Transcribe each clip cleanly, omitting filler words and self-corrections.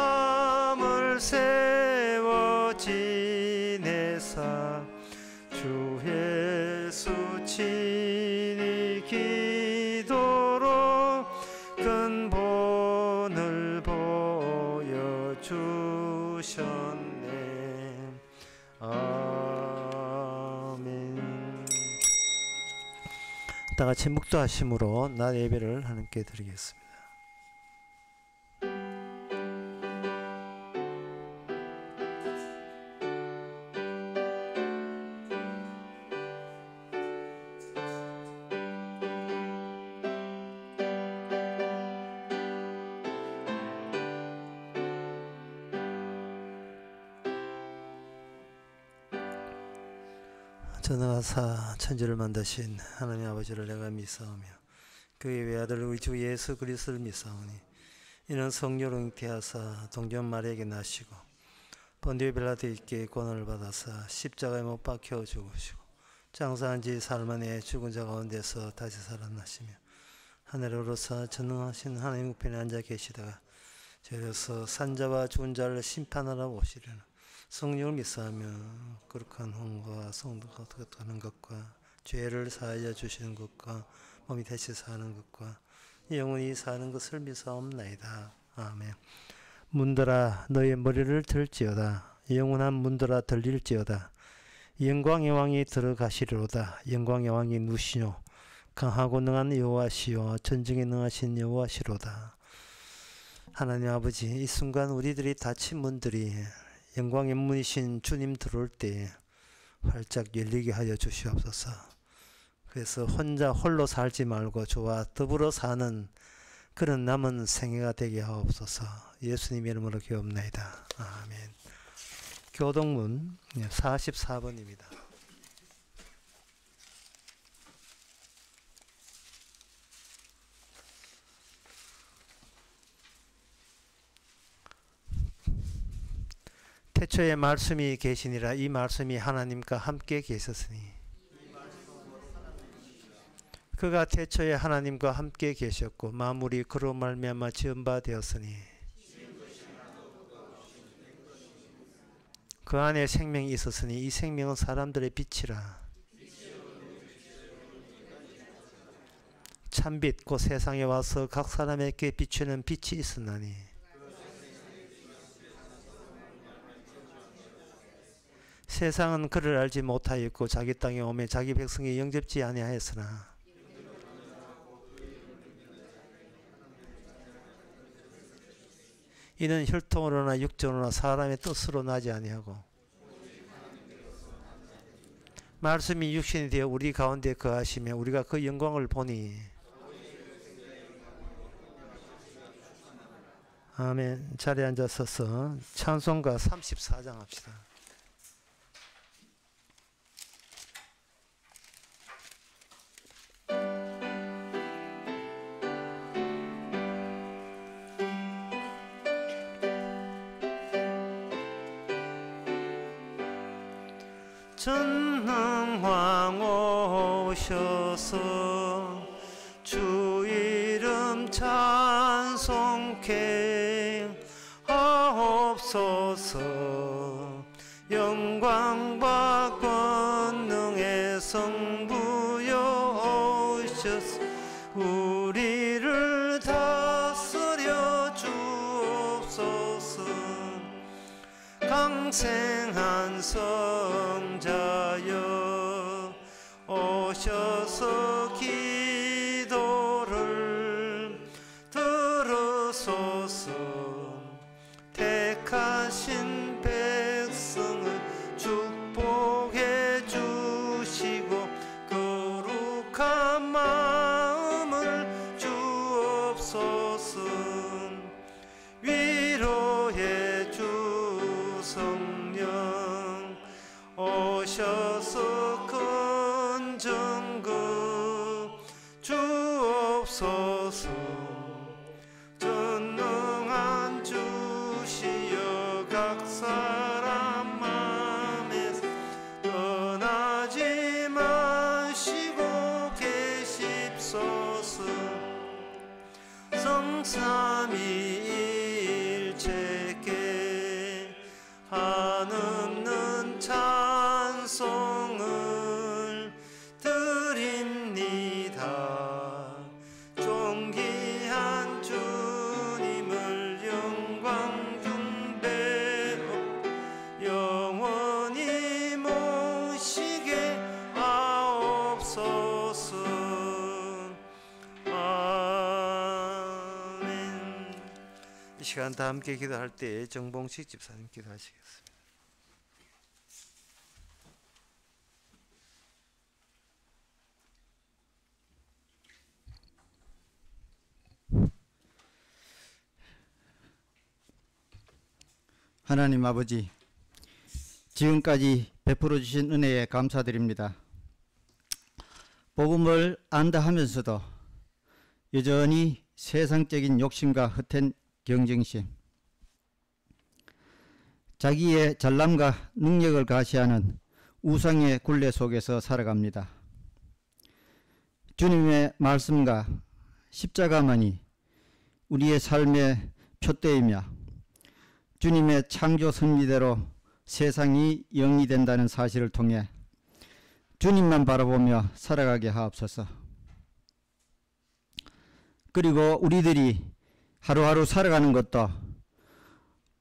밤을 세워 지내사 주 예수 친히 기도로 근본을 보여주셨네. 아멘. 다 같이 묵도하심으로 낮 예배를 하나님께 드리겠습니다. 전능하사 천지를 만드신 하나님 아버지를 내가 믿사오며 그의 외아들 우리 주 예수 그리스도를 믿사오니 이는 성령으로 잉태하사 동전 마리아에게 나시고 본디오 빌라도에게 고난을 받아사 십자가에 못 박혀 죽으시고 장사한 지 사흘 만에 죽은 자 가운데서 다시 살아나시며 하늘에 오르사 전능하신 하나님 우편에 앉아 계시다가 저리서 산자와 죽은 자를 심판하러 오시려는 성령을 믿사하며 거룩한 혼과 성도가 어떻게 하는 것과 죄를 사하여 주시는 것과 몸이 다시 사는 것과 영원히 사는 것을 믿사옵나이다. 아멘. 문들아 너의 머리를 들지어다. 영원한 문들아 들릴지어다. 영광의 왕이 들어가시리로다. 영광의 왕이 누시뇨 강하고 능한 여호와시요 전쟁에 능하신 여호와시로다. 하나님 아버지, 이 순간 우리들이 닫힌 문들이 영광의 문이신 주님 들어올 때 활짝 열리게 하여 주시옵소서. 그래서 혼자 홀로 살지 말고 저와 더불어 사는 그런 남은 생애가 되게 하옵소서. 예수님 이름으로 기도합나이다. 아멘. 교동문 44번입니다. 태초에 말씀이 계시니라. 이 말씀이 하나님과 함께 계셨으니 그가 태초에 하나님과 함께 계셨고 만물이 그로 말미암아 지은 바 되었으니 그 안에 생명이 있었으니 이 생명은 사람들의 빛이라. 참빛 곧 세상에 와서 각 사람에게 비추는 빛이 있었나니 세상은 그를 알지 못하였고 자기 땅에 오매 자기 백성이 영접지 아니하였으나 이는 혈통으로나 육정으로나 사람의 뜻으로 나지 아니하고 말씀이 육신이 되어 우리 가운데 거하시며 우리가 그 영광을 보니 아멘. 자리에 앉아서서 찬송가 34장 합시다. 전능왕 오셔서 주 이름 찬송케 하옵소서. 영광과 권능의 성부여 오셔서 우리를 다스려 주옵소서. 강생한 성자여 오셔서 기도를 들으소서. 택하신 백성을 축복해 주시고 거룩한 마음을 주옵소서. 위로해 주 성령 오셔서 건전거 주옵소서. 전능한 주시여 각 사람 마음에서 떠나지 마시고 계십소서. 성삼위일체 시간 다 함께 기도할 때 정봉식 집사님 기도하시겠습니다. 하나님 아버지, 지금까지 베풀어 주신 은혜에 감사드립니다. 복음을 안다 하면서도 여전히 세상적인 욕심과 헛된 경쟁심, 자기의 잘남과 능력을 가시하는 우상의 굴레 속에서 살아갑니다. 주님의 말씀과 십자가만이 우리의 삶의 표대이며 주님의 창조 섭리대로 세상이 영이 된다는 사실을 통해 주님만 바라보며 살아가게 하옵소서. 그리고 우리들이 하루하루 살아가는 것도,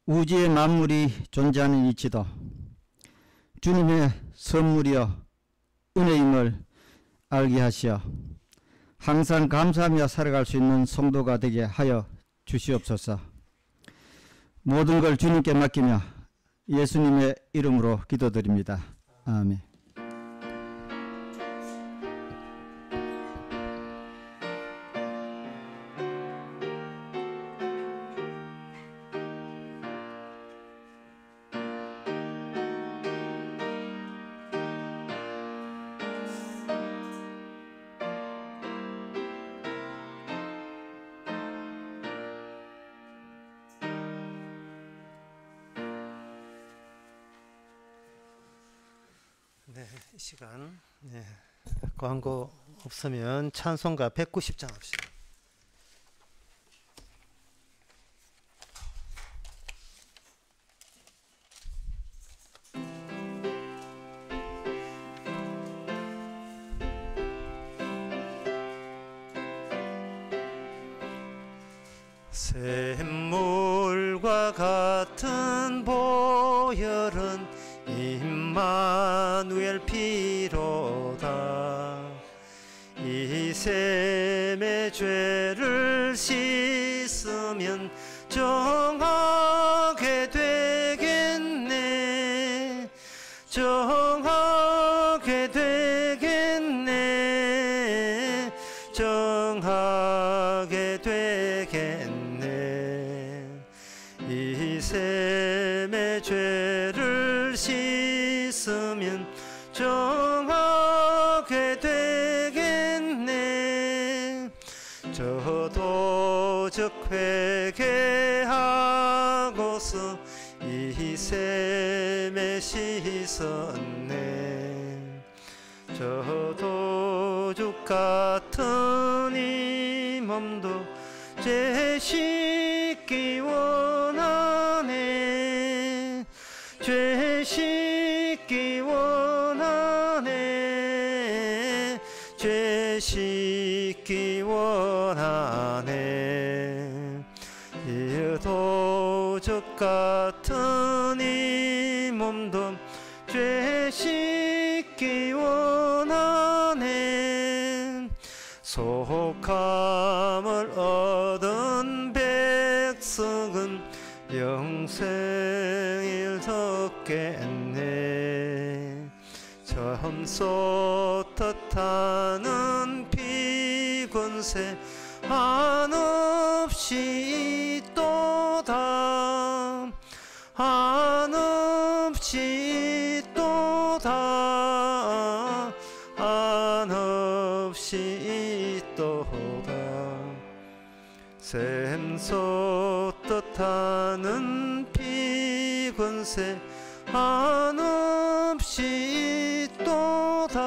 우주의 만물이 존재하는 이치도 주님의 선물이여 은혜임을 알게 하시어 항상 감사하며 살아갈 수 있는 성도가 되게 하여 주시옵소서. 모든 걸 주님께 맡기며 예수님의 이름으로 기도드립니다. 아멘. 네, 이 시간 광고 없으면 찬송가 190장 합시다. 샘물과 같은 보혈은 임마누엘 피로다. 이 셈의 죄를 씻으면 정하게 되겠네. 정하게 되겠네. 정하게 되겠네. 이 셈의 죄를 씻으면 정하게 되겠네. 저도 즉 회개하고서 이 셈에 씻었네. 저도 죽 같은 이 몸도 죄 씻기 원하네. 죄 씻기 원하네. 죄 씻기 원하네. 이 도적 같은 이 몸도 죄 씻기 원하네. 속함을 얻은 백성은 영생을 얻겠네. 처음 쏟듯하는 피곤세 한없이 있도다. 한없이 있도다. 한없이 있도다. 샘솟듯하는 피곤세 한없이 있도다.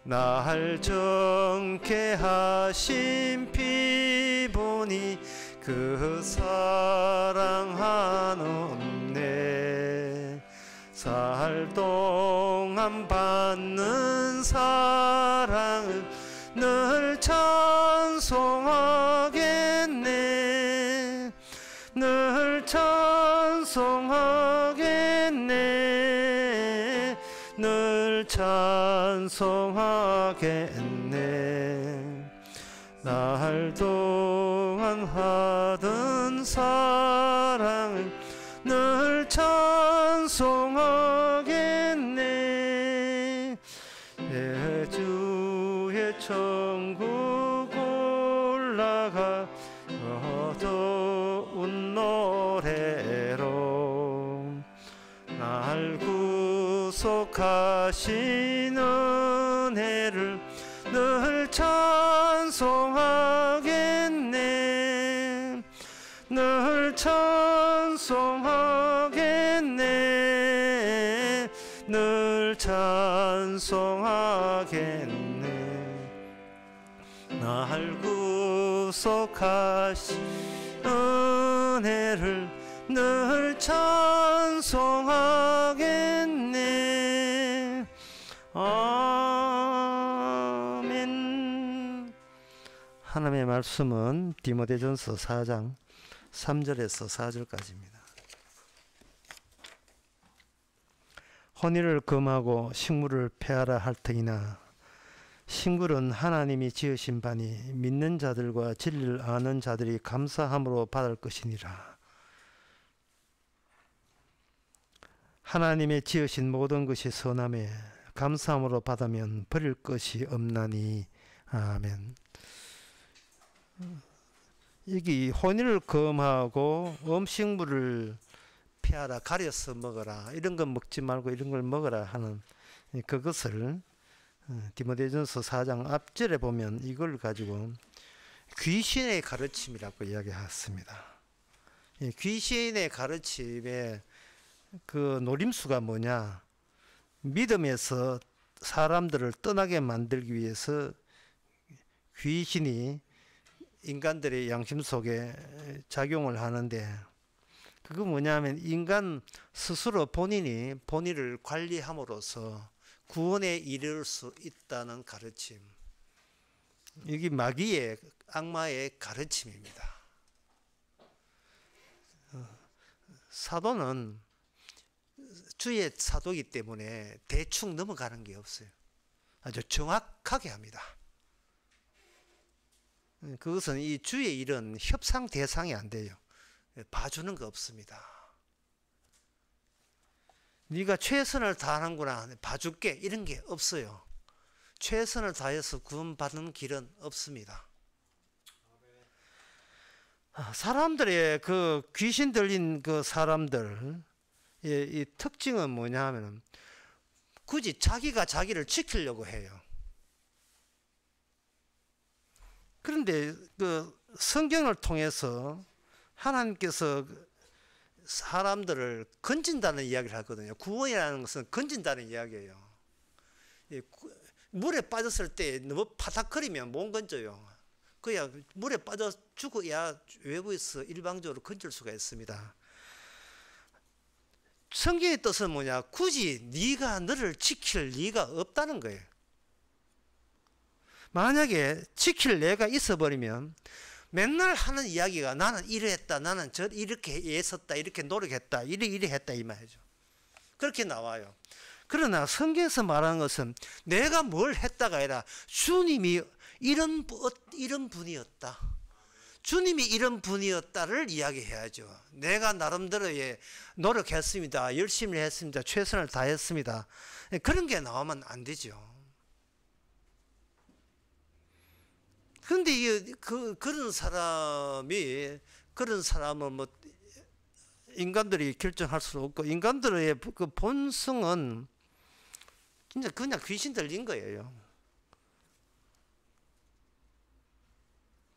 날 정케 하신 피보니 그 사랑 한없네. 살 동안 받는 사랑을 늘 찬송하겠네. 늘 찬송하겠네. 늘 찬송하겠네. 날 동안 하던 사랑을 늘 찬송하겠네. 주의 천국 올라가 어두운 노래로 날 구속하신 은혜를 늘 찬송하겠네. 늘 찬송하겠네. 늘 찬송하겠네. 날 구속하신 은혜를 늘 찬송하겠네. 아멘. 하나님의 말씀은 디모데전서 4장 3절에서 4절까지입니다. 혼인을 금하고 식물을 폐하라 할 터이나 식물은 하나님이 지으신 바니 믿는 자들과 진리를 아는 자들이 감사함으로 받을 것이니라. 하나님의 지으신 모든 것이 선함에 감사함으로 받으면 버릴 것이 없나니. 아멘. 여기 혼인을 금하고 음식물을 피하라, 가려서 먹어라, 이런 건 먹지 말고 이런 걸 먹어라 하는 그것을 디모데전서 4장 앞절에 보면 이걸 가지고 귀신의 가르침이라고 이야기했습니다. 귀신의 가르침의 그 노림수가 뭐냐? 믿음에서 사람들을 떠나게 만들기 위해서 귀신이 인간들의 양심 속에 작용을 하는데, 그거 뭐냐면 인간 스스로 본인이 본인을 관리함으로써 구원에 이를 수 있다는 가르침. 이게 마귀의, 악마의 가르침입니다. 사도는 주의 사도이기 때문에 대충 넘어가는 게 없어요. 아주 정확하게 합니다. 그것은 이 주의 일은 협상 대상이 안 돼요. 봐주는 거 없습니다. 네가 최선을 다하는구나, 봐줄게, 이런 게 없어요. 최선을 다해서 구원받는 길은 없습니다. 사람들의 그 귀신 들린 그 사람들, 이 특징은 뭐냐 하면 굳이 자기가 자기를 지키려고 해요. 그런데 그 성경을 통해서 하나님께서 사람들을 건진다는 이야기를 하거든요. 구원이라는 것은 건진다는 이야기예요. 물에 빠졌을 때 너무 파닥거리면 못 건져요. 그냥 물에 빠져 죽어야 외부에서 일방적으로 건질 수가 있습니다. 성경의 뜻은 뭐냐? 굳이 네가 너를 지킬 리가 없다는 거예요. 만약에 지킬 내가 있어버리면 맨날 하는 이야기가 나는 이랬다, 나는 이렇게 애썼다, 이렇게 노력했다, 이래 했다, 이 말이죠. 그렇게 나와요. 그러나 성경에서 말하는 것은 내가 뭘 했다가 아니라 주님이 이런 분이었다, 주님이 이런 분이었다를 이야기해야죠. 내가 나름대로 노력했습니다, 열심히 했습니다, 최선을 다했습니다, 그런 게 나오면 안 되죠. 그런데 그런 사람은 뭐 인간들이 결정할 수 없고, 인간들의 그 본성은 진짜 그냥 귀신 들린 거예요.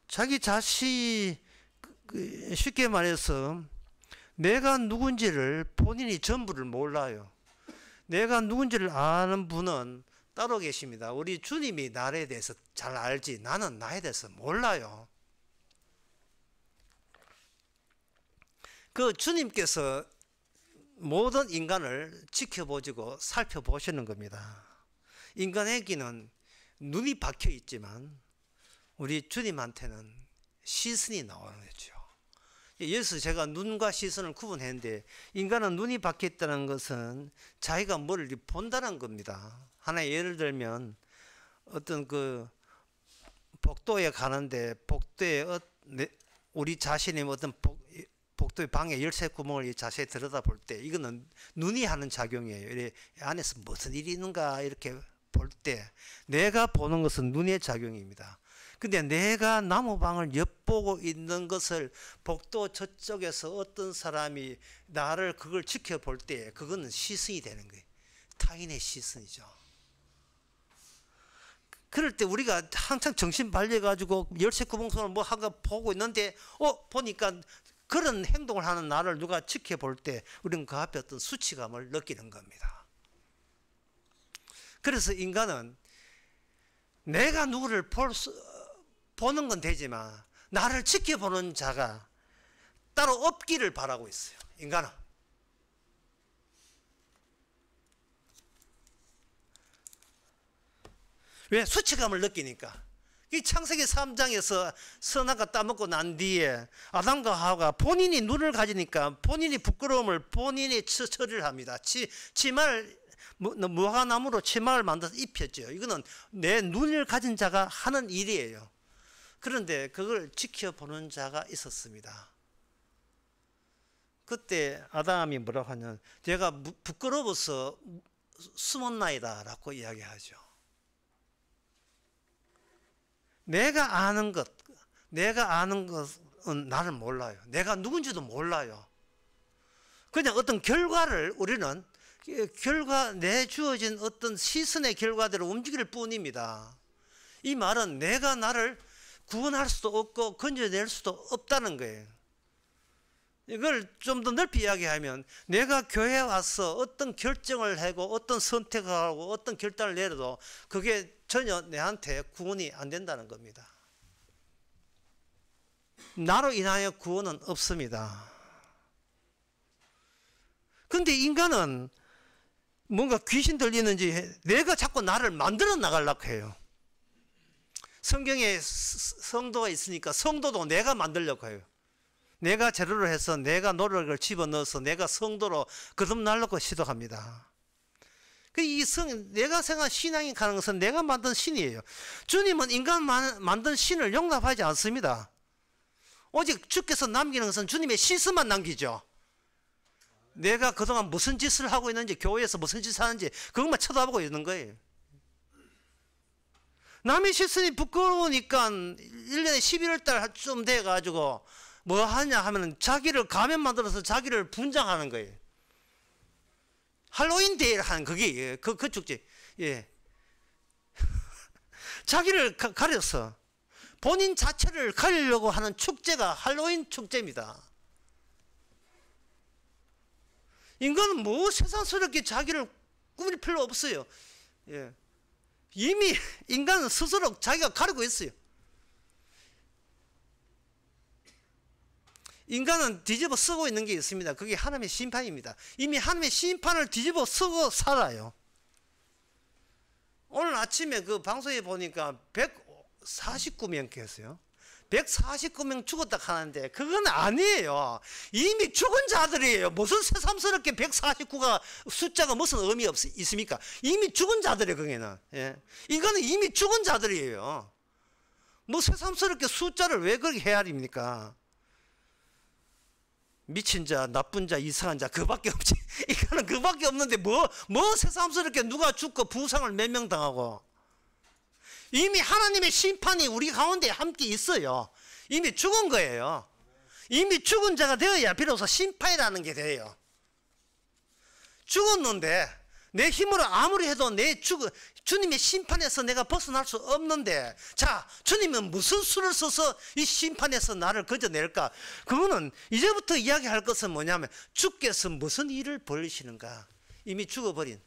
자기 자신, 쉽게 말해서 내가 누군지를 본인이 전부를 몰라요. 내가 누군지를 아는 분은 따로 계십니다. 우리 주님이 나에 대해서 잘 알지 나는 나에 대해서 몰라요. 그 주님께서 모든 인간을 지켜보시고 살펴보시는 겁니다. 인간에게는 눈이 박혀 있지만 우리 주님한테는 시선이 나오는 거죠. 여기서 제가 눈과 시선을 구분했는데, 인간은 눈이 박혀 있다는 것은 자기가 뭘 본다는 겁니다. 하나 예를 들면 어떤 그 복도에 가는데 복도에 우리 자신이 어떤 복도의 방에 열쇠 구멍을 자세히 들여다볼 때 이거는 눈이 하는 작용이에요. 이래 안에서 무슨 일이 있는가 이렇게 볼 때 내가 보는 것은 눈의 작용입니다. 근데 내가 나무방을 엿보고 있는 것을 복도 저쪽에서 어떤 사람이 나를 그걸 지켜볼 때 그거는 시선이 되는 거예요. 타인의 시선이죠. 그럴 때 우리가 한창 정신 발려가지고 열쇠 구멍선을 뭐 하가 보고 있는데 보니까 그런 행동을 하는 나를 누가 지켜볼 때 우리는 그 앞에 어떤 수치감을 느끼는 겁니다. 그래서 인간은 내가 누구를 보는 건 되지만 나를 지켜보는 자가 따로 없기를 바라고 있어요. 인간은. 왜? 수치감을 느끼니까. 이 창세기 3장에서 선악과 따먹고 난 뒤에 아담과 하와가 본인이 눈을 가지니까 본인이 부끄러움을 본인이 처리를 합니다. 치마를 무화과나무로 치마를 만들어서 입혔죠. 이거는 내 눈을 가진 자가 하는 일이에요. 그런데 그걸 지켜보는 자가 있었습니다. 그때 아담이 뭐라고 하냐면 제가 부끄러워서 숨었나이다 라고 이야기하죠. 내가 아는 것은 나를 몰라요. 내가 누군지도 몰라요. 그냥 어떤 결과를 우리는 내 주어진 어떤 시선의 결과대로 움직일 뿐입니다. 이 말은 내가 나를 구원할 수도 없고 건져낼 수도 없다는 거예요. 이걸 좀 더 넓히 이야기하면 내가 교회에 와서 어떤 결정을 하고 어떤 선택을 하고 어떤 결단을 내려도 그게 전혀 내한테 구원이 안 된다는 겁니다. 나로 인하여 구원은 없습니다. 그런데 인간은 뭔가 귀신 들리는지 내가 자꾸 나를 만들어 나가려고 해요. 성경에 성도가 있으니까 성도도 내가 만들려고 해요. 내가 재료를 해서 내가 노력을 집어넣어서 내가 성도로 거듭나려고 시도합니다. 내가 생각한 신앙이 가는 것은 내가 만든 신이에요. 주님은 인간 만든 신을 용납하지 않습니다. 오직 주께서 남기는 것은 주님의 시스만 남기죠. 내가 그동안 무슨 짓을 하고 있는지, 교회에서 무슨 짓을 하는지 그것만 쳐다보고 있는 거예요. 남의 시선이 부끄러우니까 1년에 11월 달쯤 돼가지고 뭐 하냐 하면 자기를 가면 만들어서 자기를 분장하는 거예요. 할로윈 데이를 하는 그게 그 축제. 예. 자기를 가려서 본인 자체를 가리려고 하는 축제가 할로윈 축제입니다. 인간은 뭐 세상스럽게 자기를 꾸밀 필요 없어요. 예. 이미 인간은 스스로 자기가 가리고 있어요. 인간은 뒤집어 쓰고 있는 게 있습니다. 그게 하나님의 심판입니다. 이미 하나님의 심판을 뒤집어 쓰고 살아요. 오늘 아침에 그 방송에 보니까 149명께서요. 149명 죽었다 하는데 그건 아니에요. 이미 죽은 자들이에요. 무슨 새삼스럽게 149가 숫자가 무슨 의미 있습니까? 이미 죽은 자들이에요. 그게는. 예. 인간은 이미 죽은 자들이에요. 뭐 새삼스럽게 숫자를 왜 그렇게 헤아립니까? 미친 자, 나쁜 자, 이상한 자 그밖에 없지. 이거는 그밖에 없는데 뭐 새삼스럽게 누가 죽고 부상을 몇 명 당하고. 이미 하나님의 심판이 우리 가운데 함께 있어요. 이미 죽은 거예요. 이미 죽은 자가 되어야 비로소 심판이라는 게 돼요. 죽었는데 내 힘으로 아무리 해도 주님의 심판에서 내가 벗어날 수 없는데, 자, 주님은 무슨 수를 써서 이 심판에서 나를 건져낼까? 그거는 이제부터 이야기할 것은 뭐냐면 주께서 무슨 일을 벌이시는가. 이미 죽어버린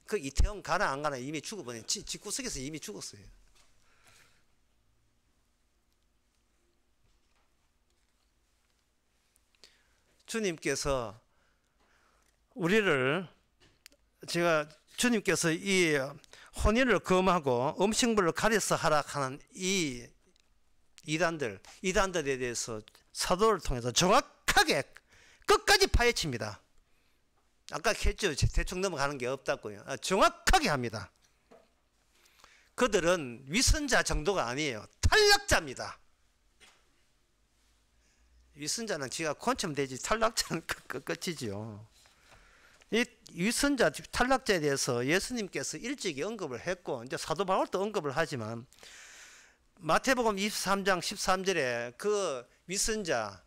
그 이태원 가나 안 가나 이미 죽어버린 집구석에서 이미 죽었어요. 주님께서 주님께서 이 혼인을 금하고 음식물을 가려서 하라 하는 이 이단들에 대해서 사도를 통해서 정확하게 끝까지 파헤칩니다. 아까 했죠. 대충 넘어가는 게 없다고요. 정확하게 합니다. 그들은 위선자 정도가 아니에요. 탈락자입니다. 위선자는 지가 권첨되지 탈락자는 끝이지요. 이 위선자 탈락자에 대해서 예수님께서 일찍이 언급을 했고 이제 사도 바울도 언급을 하지만 마태복음 23장 13절에 그 위선자,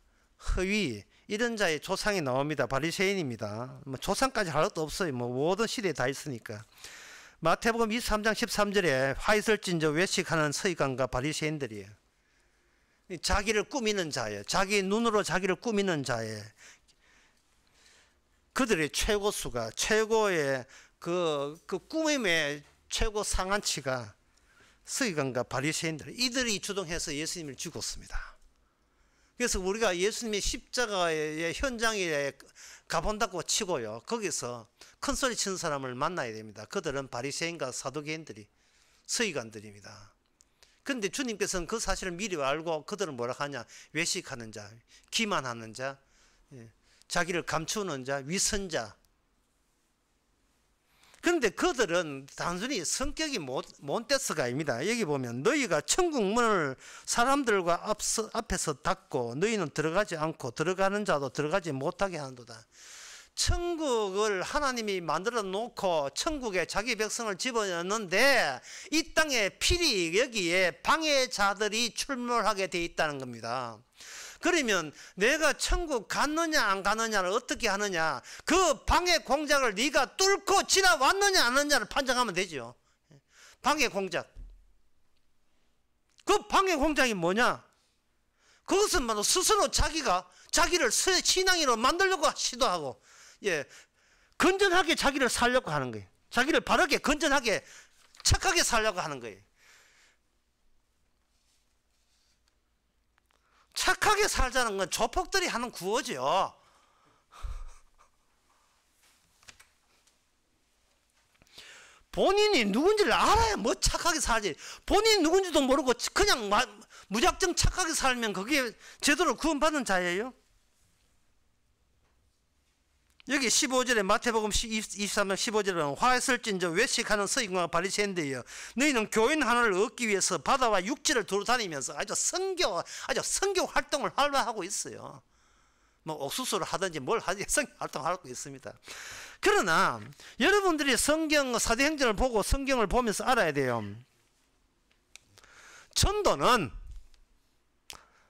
허위 이런 자의 조상이 나옵니다. 바리새인입니다. 뭐 조상까지 할 것도 없어요. 뭐 모든 시대에 다 있으니까. 마태복음 23장 13절에 화이설진저 외식하는 서기관과 바리새인들이에요. 자기를 꾸미는 자예요. 자기 눈으로 자기를 꾸미는 자예요. 그들의 최고수가 최고의 그 꾸밈의 최고 상한치가 서기관과 바리새인들 이들이 주동해서 예수님을 죽였습니다. 그래서 우리가 예수님의 십자가의 현장에 가본다고 치고요. 거기서 큰 소리 치는 사람을 만나야 됩니다. 그들은 바리새인과 사두개인들이 서기관들입니다. 그런데 주님께서는 그 사실을 미리 알고 그들은 뭐라 하냐? 외식하는 자, 기만하는 자, 자기를 감추는 자, 위선자. 그런데 그들은 단순히 성격이 몬테스가 아닙니다. 여기 보면 너희가 천국 문을 사람들과 앞에서 닫고 너희는 들어가지 않고 들어가는 자도 들어가지 못하게 하는도다. 천국을 하나님이 만들어 놓고 천국에 자기 백성을 집어넣는데 이 땅에 필히 여기에 방해자들이 출몰하게 돼 있다는 겁니다. 그러면 내가 천국 갔느냐 안 갔느냐를 어떻게 하느냐, 그 방해 공작을 네가 뚫고 지나왔느냐 안 왔느냐를 판정하면 되죠. 방해 공작. 그 방해 공작이 뭐냐? 그것은 바로 스스로 자기를 신앙인으로 만들려고 시도하고, 건전하게 자기를 살려고 하는 거예요. 자기를 바르게 건전하게 착하게 살려고 하는 거예요. 착하게 살자는 건 조폭들이 하는 구호죠. 본인이 누군지를 알아야 뭐 착하게 살지. 본인이 누군지도 모르고 그냥 무작정 착하게 살면 그게 제대로 구원받는 자예요? 여기 15절에 마태복음 23장 15절에는 화했을진저 외식하는 서기관과 바리새인들이여 너희는 교인 하나를 얻기 위해서 바다와 육지를 두루 다니면서 아주 선교 활동을 하고 있어요. 뭐 옥수수를 하든지 뭘 하든지 선교 활동을 하고 있습니다. 그러나 여러분들이 사도행전을 보고 성경을 보면서 알아야 돼요. 전도는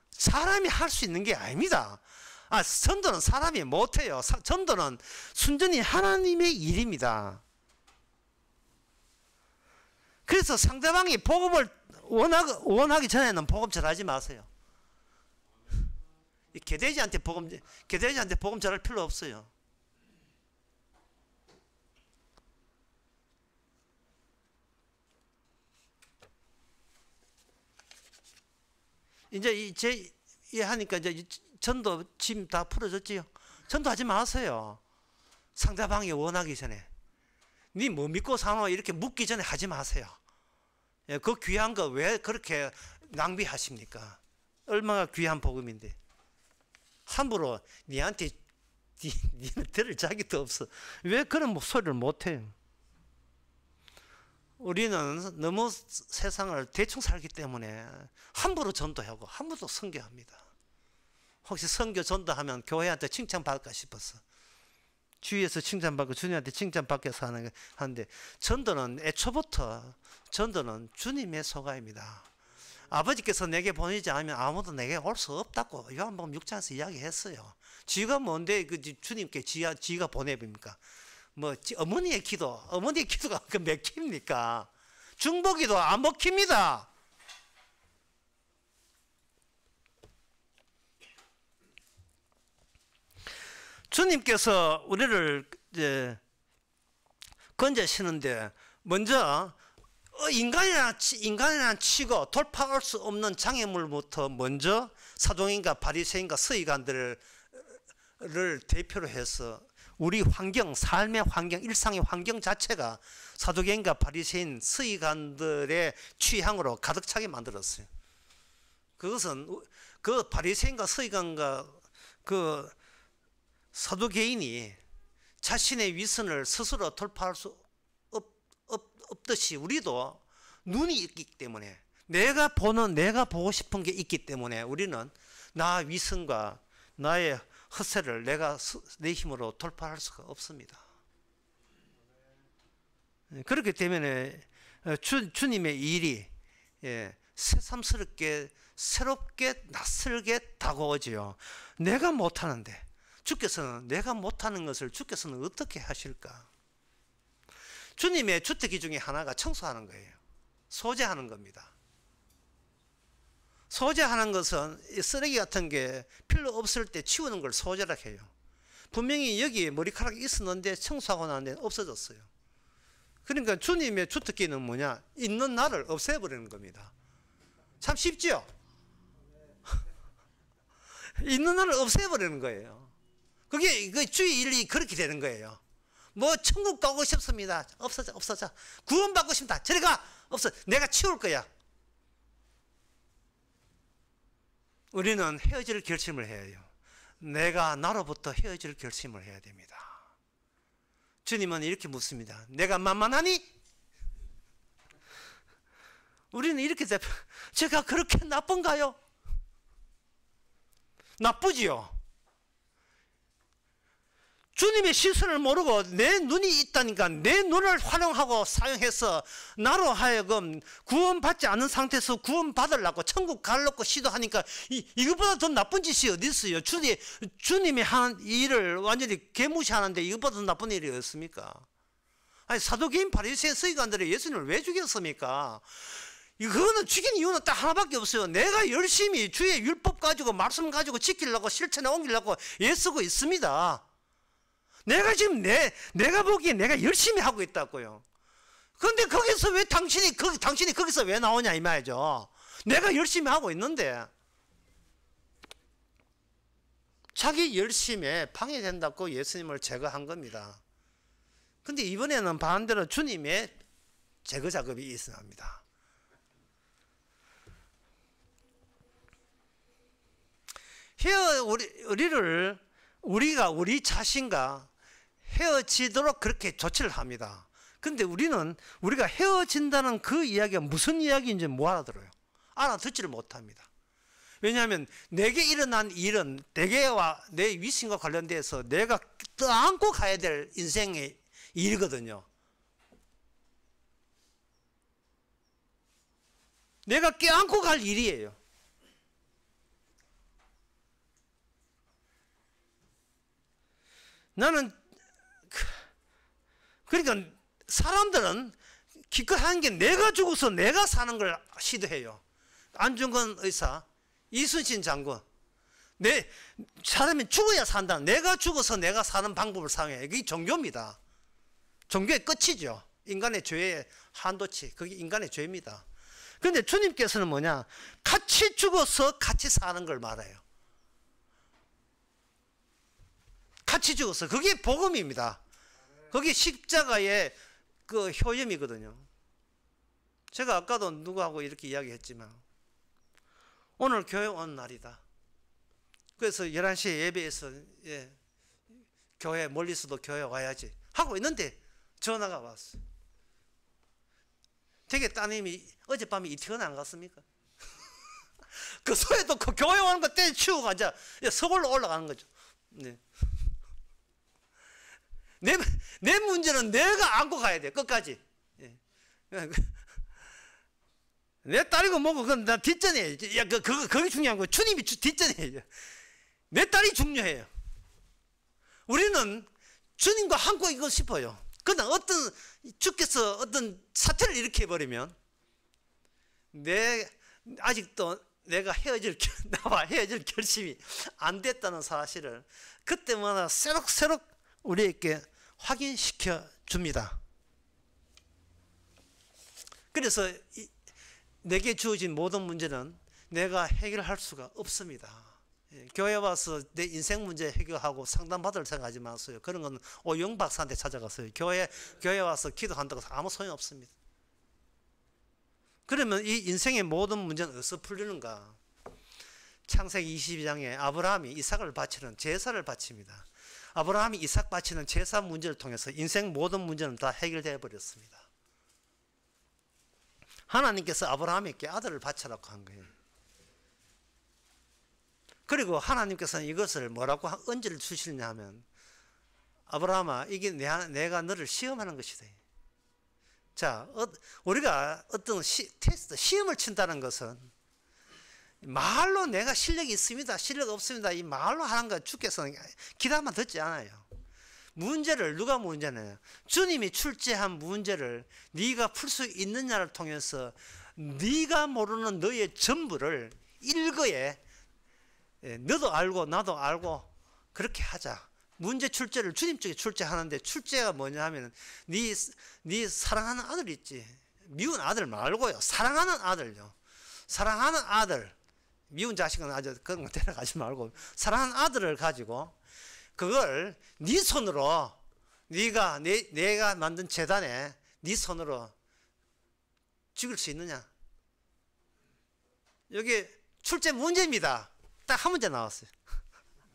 사람이 할 수 있는 게 아닙니다. 전도는 사람이 못해요. 전도는 순전히 하나님의 일입니다. 그래서 상대방이 복음을 원하기 전에는 복음 전하지 마세요. 개돼지한테 복음 전할 필요 없어요. 이제 하니까 이제 전도 짐 다 풀어졌지요. 전도하지 마세요. 상대방이 원하기 전에. 니 뭐 믿고 사노 이렇게 묻기 전에 하지 마세요. 그 귀한 거 왜 그렇게 낭비하십니까? 얼마나 귀한 복음인데. 함부로 니한테 니는 들을 자격도 없어. 왜 그런 소리를 못해요? 우리는 너무 세상을 대충 살기 때문에 함부로 전도하고 함부로 선교합니다. 혹시 선교 전도하면 교회한테 칭찬받을까 싶어서 주위에서 칭찬받고 주님한테 칭찬받게서 하는데 전도는 애초부터 전도는 주님의 소가입니다. 아버지께서 내게 보내지 않으면 아무도 내게 올 수 없다고 요한복음 6장에서 이야기했어요. 지가 뭔데 그 주님께 지가 보내봅니까? 뭐 어머니의 기도가 그 맥힙니까? 중보기도 안 먹힙니다. 주님께서 우리를 이제 건져시는데 먼저 인간이나 치고 돌파할 수 없는 장애물부터 먼저 사도행전과 바리새인과 서기관들을 대표로 해서 우리 환경, 삶의 환경, 일상의 환경 자체가 사도행전과 바리새인, 서기관들의 취향으로 가득 차게 만들었어요. 그것은 그 바리새인과 서기관과 그 사두개인이 자신의 위선을 스스로 돌파할 수 없듯이 우리도 눈이 있기 때문에 내가 보고 싶은 게 있기 때문에 우리는 나 위선과 나의 허세를 내가 내 힘으로 돌파할 수가 없습니다. 그렇기 때문에 주님의 일이 새삼스럽게 새롭게 낯설게 다가오지요. 내가 못하는데 주께서는 내가 못하는 것을 주께서는 어떻게 하실까? 주님의 주특기 중에 하나가 청소하는 거예요. 소재하는 겁니다. 소재하는 것은 쓰레기 같은 게 필요 없을 때 치우는 걸 소재라 해요. 분명히 여기 머리카락이 있었는데 청소하고 난 데는 없어졌어요. 그러니까 주님의 주특기는 뭐냐? 있는 나를 없애버리는 겁니다. 참 쉽죠? 있는 나를 없애버리는 거예요. 그게 주의 일이 그렇게 되는 거예요. 뭐 천국 가고 싶습니다. 없어져. 구원받고 싶다. 저리 가. 없어. 내가 치울 거야. 우리는 헤어질 결심을 해야 해요. 내가 나로부터 헤어질 결심을 해야 됩니다. 주님은 이렇게 묻습니다. 내가 만만하니? 우리는 이렇게 대답해요. 제가 그렇게 나쁜가요? 나쁘지요. 주님의 시선을 모르고 내 눈이 있다니까 내 눈을 활용하고 사용해서 나로 하여금 구원받지 않은 상태에서 구원받으려고 천국 가려고 시도하니까 이것보다 더 나쁜 짓이 어디 있어요? 주님이 하는 일을 완전히 개무시하는데 이것보다 더 나쁜 일이 없습니까? 아니 사두개인 바리새인 서기관들이 예수님을 왜 죽였습니까? 그거는 죽인 이유는 딱 하나밖에 없어요. 내가 열심히 주의 율법 가지고 말씀 가지고 지키려고 실천에 옮기려고 애쓰고 있습니다. 내가 지금 내가 보기에 내가 열심히 하고 있다고요. 그런데 거기서 왜 당신이 거기서 왜 나오냐 이 말이죠. 내가 열심히 하고 있는데 자기 열심에 방해된다고 예수님을 제거한 겁니다. 근데 이번에는 반대로 주님의 제거 작업이 있어합니다. 우리가 우리 자신과 헤어지도록 그렇게 조치를 합니다. 근데 우리가 헤어진다는 그 이야기가 무슨 이야기인지 못 알아들어요. 알아듣지를 못합니다. 왜냐하면 내게 일어난 일은 내게와 내 위신과 관련돼서 내가 떠안고 가야 될 인생의 일이거든요. 내가 껴안고 갈 일이에요. 나는 그러니까 사람들은 기껏 하는 게 내가 죽어서 내가 사는 걸 시도해요. 안중근 의사, 이순신 장군, 사람이 죽어야 산다. 내가 죽어서 내가 사는 방법을 사용해요. 이게 종교입니다. 종교의 끝이죠. 인간의 죄의 한도치, 그게 인간의 죄입니다. 그런데 주님께서는 뭐냐? 같이 죽어서 같이 사는 걸 말해요. 같이 죽었어. 그게 복음입니다. 그게 십자가의 그 효염이거든요. 제가 아까도 누구하고 이렇게 이야기했지만 오늘 교회 온 날이다. 그래서 11시에 예배에서 교회 멀리서도 교회 와야지 하고 있는데 전화가 왔어. 되게 따님이 어젯밤에 이태원 안 갔습니까? 그 소에도 그 교회 오는 거 때려치우고 이제 서울로 올라가는 거죠. 네. 내 문제는 내가 안고 가야 돼. 끝까지. 내 딸이고 뭐고 그건 나 뒷전이에요. 그게 중요한 거예요. 주님이 뒷전이에요. 내 딸이 중요해요. 우리는 주님과 함께 있고 싶어요. 그러나 주께서 어떤 사태를 일으켜버리면 아직도 나와 헤어질 결심이 안 됐다는 사실을 그때마다 새록새록 우리에게 확인시켜 줍니다. 그래서 내게 주어진 모든 문제는 내가 해결할 수가 없습니다. 교회 와서 내 인생 문제 해결하고 상담받을 생각하지 마세요. 그런 건 오영 박사한테 찾아가세요. 교회 와서 기도한다고 해서 아무 소용 없습니다. 그러면 이 인생의 모든 문제는 어디서 풀리는가? 창세기 22장에 아브라함이 이삭을 바치는 제사를 바칩니다. 아브라함이 이삭 바치는 제사 문제를 통해서 인생 모든 문제는 다 해결되어 버렸습니다. 하나님께서 아브라함에게 아들을 바치라고 한 거예요. 그리고 하나님께서는 이것을 뭐라고 언제를 주시느냐 하면, 아브라함아, 이게 내가 너를 시험하는 것이다. 자, 우리가 어떤 테스트, 시험을 친다는 것은 말로 내가 실력이 있습니다, 실력 없습니다, 이 말로 하는 거 주께서는 기다만 듣지 않아요. 문제를 누가 문제냐요? 주님이 출제한 문제를 네가 풀 수 있느냐를 통해서 네가 모르는 너의 전부를 일거에 너도 알고 나도 알고 그렇게 하자. 문제 출제를 주님 쪽에 출제하는데, 출제가 뭐냐 하면 네 사랑하는 아들 있지, 미운 아들 말고요, 사랑하는 아들요. 사랑하는 아들, 미운 자식은 아주 그런 거 데려가지 말고 사랑하는 아들을 가지고 그걸 네 손으로, 내가 만든 제단에 네 손으로 죽일 수 있느냐. 여기 출제 문제입니다. 딱 한 문제 나왔어요.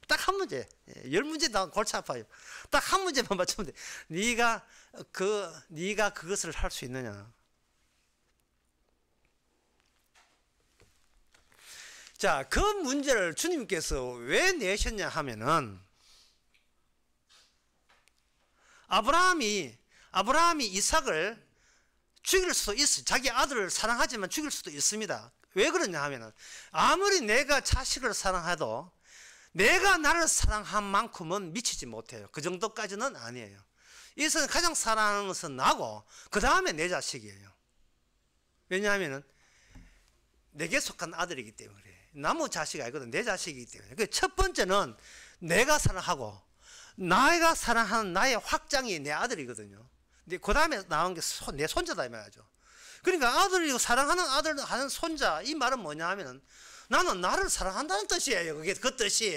딱 한 문제. 10문제 나오면 골치 아파요. 딱 한 문제만 맞추면 돼. 네가 그것을 할 수 있느냐. 자, 그 문제를 주님께서 왜 내셨냐 하면은, 아브라함이 이삭을 죽일 수도 있어요. 자기 아들을 사랑하지만 죽일 수도 있습니다. 왜 그러냐 하면은, 아무리 내가 자식을 사랑해도 내가 나를 사랑한 만큼은 미치지 못해요. 그 정도까지는 아니에요. 이것은 가장 사랑하는 것은 나고 그 다음에 내 자식이에요. 왜냐하면 내게 속한 아들이기 때문에 그래. 나무 자식이 아니거든. 내 자식이기 때문에. 첫 번째는 내가 사랑하고 내가 사랑하는 나의 확장이 내 아들이거든요. 근데 그 다음에 나온 게 내 손자다 이 말이죠. 그러니까 아들이고 사랑하는 아들 하는 손자, 이 말은 뭐냐 하면은 나는 나를 사랑한다는 뜻이에요. 그게 그 뜻이.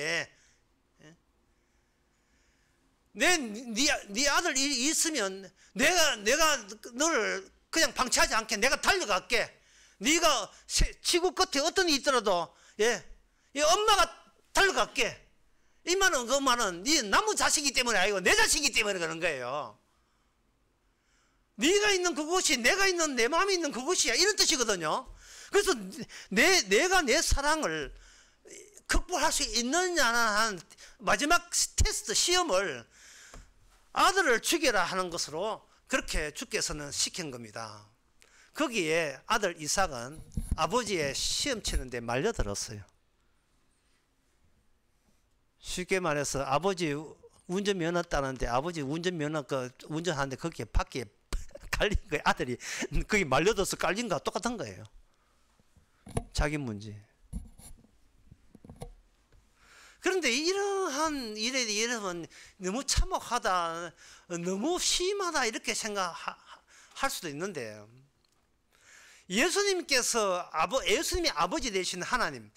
네 아들이 있으면 내가 너를 그냥 방치하지 않게 내가 달려갈게. 네가 지구 끝에 어떤 일이 있더라도 이 엄마가 달려갈게. 이 말은, 그 말은 네 나무 자식이기 때문에 아니고 내 자식이기 때문에 그런 거예요. 네가 있는 그곳이 내가 있는 내 마음이 있는 그곳이야, 이런 뜻이거든요. 그래서 내가 내 사랑을 극복할 수 있느냐는 한 마지막 테스트, 시험을 아들을 죽여라 하는 것으로 그렇게 주께서는 시킨 겁니다. 거기에 아들 이삭은 아버지의 시험 치는데 말려들었어요. 쉽게 말해서 아버지 운전면허 따는데, 아버지 운전면허 운전하는데 거기에 바퀴에 깔린 거예요. 아들이 거기 말려들어서 깔린 거와 똑같은 거예요. 자기 문제. 그런데 이러한 일에 이러면 너무 참혹하다, 너무 심하다 이렇게 생각할 수도 있는데, 예수님이 아버지 되신 하나님,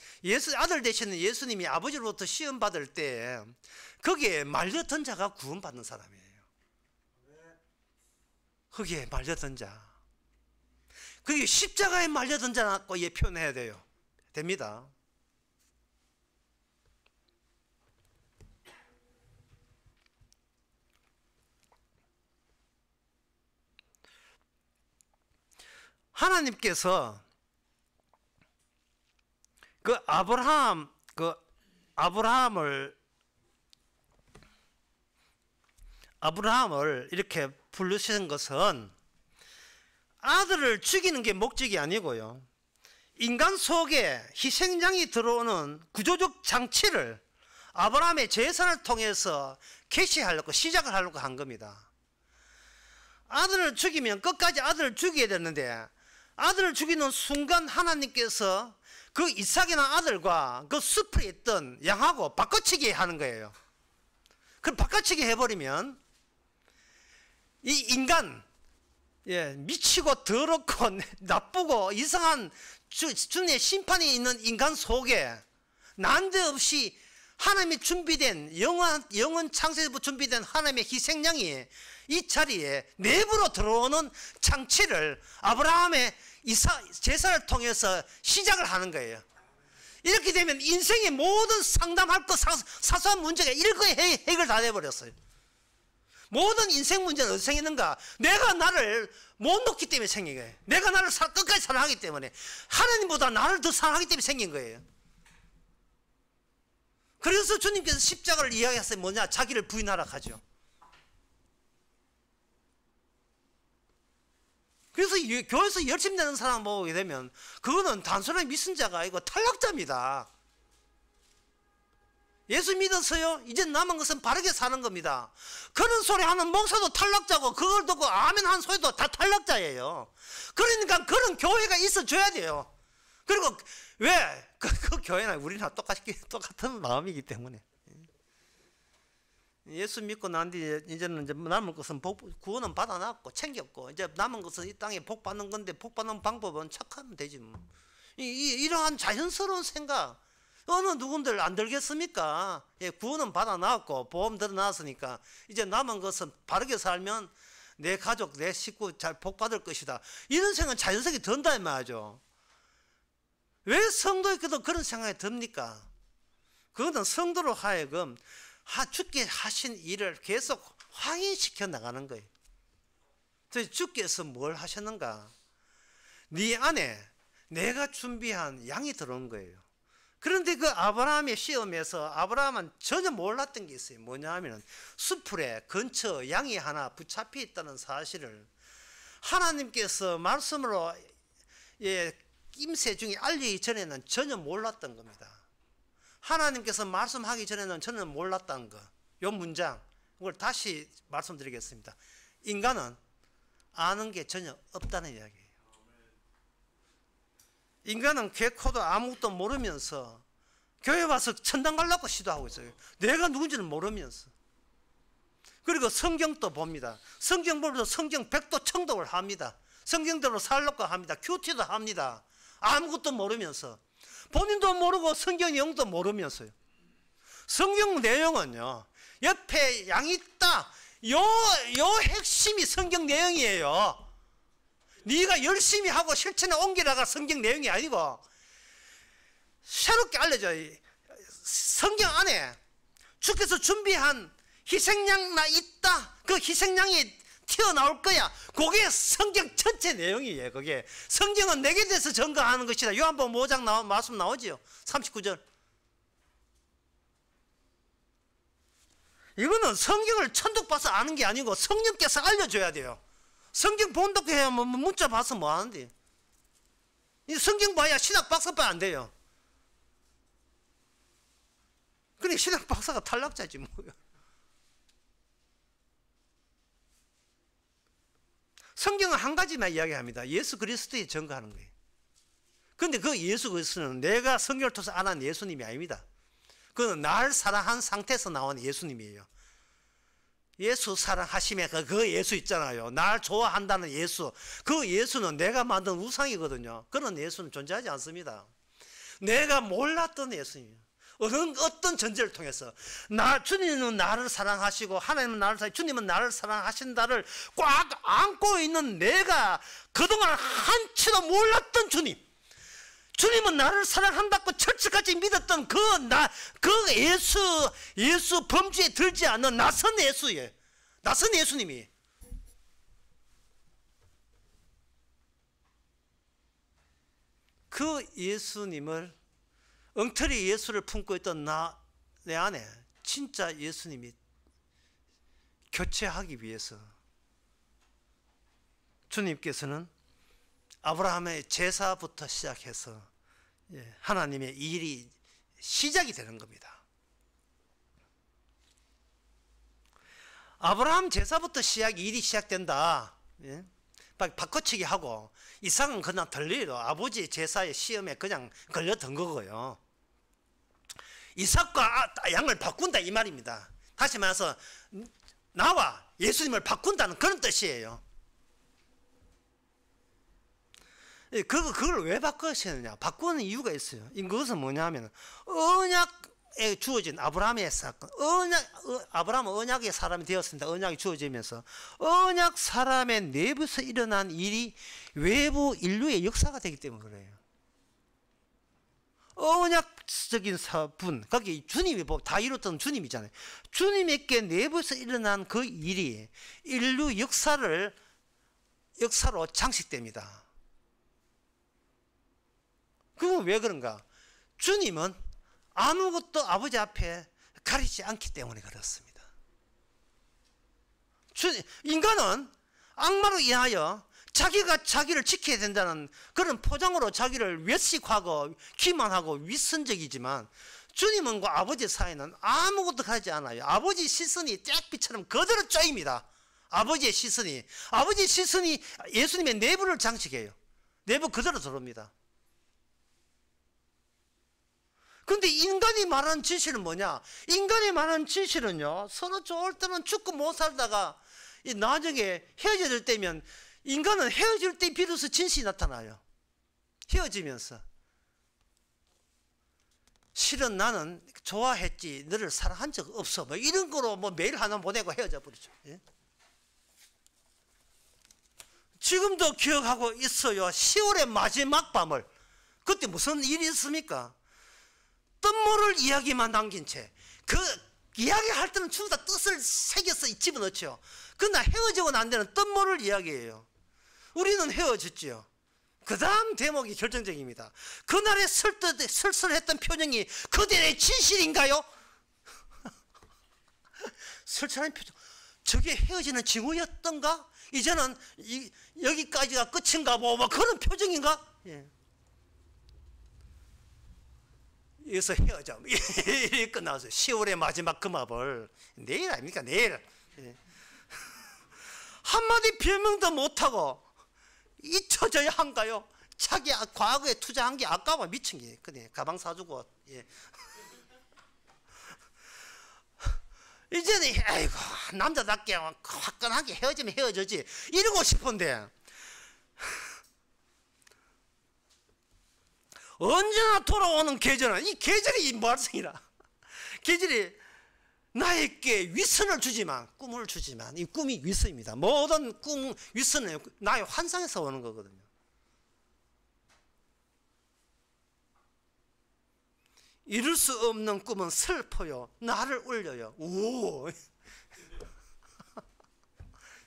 아들 되시는 예수님이 아버지로부터 시험 받을 때 거기에 말렸던 자가 구원받는 사람이에요. 거기에 말렸던 자, 그게 십자가에 말렸던 자라고 표현해야 돼요. 됩니다. 하나님께서 아브라함을 이렇게 부르신 것은 아들을 죽이는 게 목적이 아니고요, 인간 속에 희생양이 들어오는 구조적 장치를 아브라함의 재산을 통해서 개시하려고, 시작을 하려고 한 겁니다. 아들을 죽이면 끝까지 아들을 죽여야 되는데, 아들을 죽이는 순간 하나님께서 그 이삭이나 아들과 그 숲에 있던 양하고 바꿔치기 하는 거예요. 그럼 바꿔치기 해버리면 이 인간, 미치고 더럽고 나쁘고 이상한 주님의 심판이 있는 인간 속에 난데없이 하나님이 준비된 영원 창세부터 준비된 하나님의 희생양이 이 자리에 내부로 들어오는 장치를 아브라함의 제사를 통해서 시작을 하는 거예요. 이렇게 되면 인생의 모든 상담할 것, 사소한 문제가 일거에 해결 다 돼버렸어요. 모든 인생 문제는 어디서 생기는가? 내가 나를 못 놓기 때문에 생긴 거예요. 내가 나를 끝까지 사랑하기 때문에, 하나님보다 나를 더 사랑하기 때문에 생긴 거예요. 그래서 주님께서 십자가를 이야기했어요. 뭐냐? 자기를 부인하라 하죠. 그래서 교회에서 열심히 되는 사람 보게 되면 그거는 단순하게 믿은 자가 아니고 탈락자입니다. 예수 믿었어요? 이제 남은 것은 바르게 사는 겁니다. 그런 소리 하는 목사도 탈락자고 그걸 듣고 아멘 한 소리도 다 탈락자예요. 그러니까 그런 교회가 있어줘야 돼요. 그리고 왜? 그 교회나 우리나 똑같은 마음이기 때문에. 예수 믿고 난 뒤에 이제는 이제 남은 것은 구원은 받아놨고 챙겼고 이제 남은 것은 이 땅에 복 받는 건데 복 받는 방법은 착하면 되지 뭐. 이러한 자연스러운 생각 어느 누군들 안 들겠습니까? 예, 구원은 받아놨고 보험 들어놨으니까 이제 남은 것은 바르게 살면 내 가족 내 식구 잘 복 받을 것이다. 이런 생각은 자연스럽게 든다 이 말이죠. 왜 성도에게도 그런 생각이 듭니까? 그거는 성도로 하여금 주께 하신 일을 계속 확인시켜 나가는 거예요. 그래서 주께서 뭘 하셨는가? 네 안에 내가 준비한 양이 들어온 거예요. 그런데 그 아브라함의 시험에서 아브라함은 전혀 몰랐던 게 있어요. 뭐냐 하면 수풀에 근처 양이 하나 붙잡혀 있다는 사실을 하나님께서 말씀으로 임세 중에 알리기 전에는 전혀 몰랐던 겁니다. 하나님께서 말씀하기 전에는 저는 몰랐다는 거. 이 문장 이걸 다시 말씀드리겠습니다. 인간은 아는 게 전혀 없다는 이야기예요. 인간은 개코도 아무것도 모르면서 교회 와서 천당 가려고 시도하고 있어요. 내가 누군지는 모르면서. 그리고 성경도 봅니다. 성경 보면서 성경 백도 청독을 합니다. 성경대로 살려고 합니다. 큐티도 합니다. 아무것도 모르면서. 본인도 모르고 성경 내용도 모르면서요. 성경 내용은요, 옆에 양이 있다. 요 핵심이 성경 내용이에요. 네가 열심히 하고 실천에 옮기다가 성경 내용이 아니고 새롭게 알려줘요. 성경 안에 주께서 준비한 희생양 나 있다. 그 희생양이 튀어나올 거야. 그게 성경 전체 내용이에요. 그게 성경은 내게 대해서 증거하는 것이다. 요한복음 5장 말씀 나오지요. 39절. 이거는 성경을 천독 봐서 아는 게 아니고 성령께서 알려줘야 돼요. 성경 본다고 해야 뭐 문자 봐서 뭐 하는데. 이 성경 봐야 신학 박사밖에 안 돼요. 그래 신학 박사가 탈락자지 뭐야. 성경은 한 가지만 이야기합니다. 예수 그리스도에 증거하는 거예요. 그런데 그 예수 그리스도는 내가 성경을 통해서 알아낸 예수님이 아닙니다. 그는 날 사랑한 상태에서 나온 예수님이에요. 예수 사랑하심에 그 예수 있잖아요. 날 좋아한다는 예수. 그 예수는 내가 만든 우상이거든요. 그런 예수는 존재하지 않습니다. 내가 몰랐던 예수님이에요. 어떤 전제를 통해서 주님은 나를 사랑하시고 하나님은 나를 사랑하시고 주님은 나를 사랑하신다를 꽉 안고 있는 내가 그동안 한치도 몰랐던 주님은 나를 사랑한다고 철저까지 믿었던 그 예수 범주에 들지 않는 낯선 예수예요. 낯선 예수님이. 그 예수님을 엉터리 예수를 품고 있던 내 안에 진짜 예수님이 교체하기 위해서 주님께서는 아브라함의 제사부터 시작해서 하나님의 일이 시작이 되는 겁니다. 아브라함 제사부터 일이 시작된다. 바꿔치기 하고 이삭은 그냥 덜리로 아버지 제사의 시험에 그냥 걸려든 거고요. 이삭과 양을 바꾼다 이 말입니다. 다시 말해서 나와 예수님을 바꾼다는 그런 뜻이에요. 그걸 왜 바꾸시느냐? 바꾸는 이유가 있어요. 이것은 뭐냐면 언약에 주어진 아브라함의 사건. 아브라함은 언약의 사람이 되었습니다. 언약이 주어지면서 언약 사람의 내부에서 일어난 일이 외부 인류의 역사가 되기 때문에 그래요. 언약적인 분, 거기 주님이 다 이뤘던 주님이잖아요. 주님에게 내부에서 일어난 그 일이 인류 역사로 장식됩니다. 그건 왜 그런가? 주님은 아무것도 아버지 앞에 가리지 않기 때문에 그렇습니다. 인간은 악마로 인하여 자기가 자기를 지켜야 된다는 그런 포장으로 자기를 외식하고 기만하고 위선적이지만, 주님은 그 아버지 사이는 아무것도 가지 않아요. 아버지 시선이 짝비처럼 그대로 쪼입니다. 아버지의 시선이 예수님의 내부를 장식해요. 내부 그대로 들어옵니다. 근데 인간이 말하는 진실은 뭐냐? 인간이 말하는 진실은요, 서로 좋을 때는 죽고 못 살다가 나중에 헤어질 때면, 인간은 헤어질 때 비로소 진실이 나타나요. 헤어지면서 실은 나는 좋아했지 너를 사랑한 적 없어, 뭐 이런 거로 뭐 메일 하나 보내고 헤어져 버리죠. 예? 지금도 기억하고 있어요. 10월의 마지막 밤을. 그때 무슨 일이 있습니까? 뜻모를 이야기만 남긴 채, 그 이야기할 때는 전부 다 뜻을 새겨서 집어넣죠. 그러나 헤어지고 난 데는 뜻모를 이야기해요. 우리는 헤어졌지요. 그 다음 대목이 결정적입니다. 그날의 설설했던 표정이 그들의 진실인가요? 설설한 표정, 저게 헤어지는 징후였던가? 이제는 여기까지가 끝인가 뭐 그런 표정인가? 예. 여기서 헤어져 이렇게 끝나서 10월의 마지막 금합을 내일 아닙니까? 내일. 예. 한마디 별명도 못하고 잊혀져야 한가요? 자기 과거에 투자한 게 아까워 미친 게. 그래, 가방 사주고. 예. 이제는 아이고 남자답게 화끈하게 헤어지면 헤어지지 이러고 싶은데, 언제나 돌아오는 계절은, 이 계절이 말썽이라. 계절이 나에게 위선을 주지만, 꿈을 주지만, 이 꿈이 위선입니다. 모든 꿈 위선은 나의 환상에서 오는 거거든요. 이룰 수 없는 꿈은 슬퍼요. 나를 울려요. 오.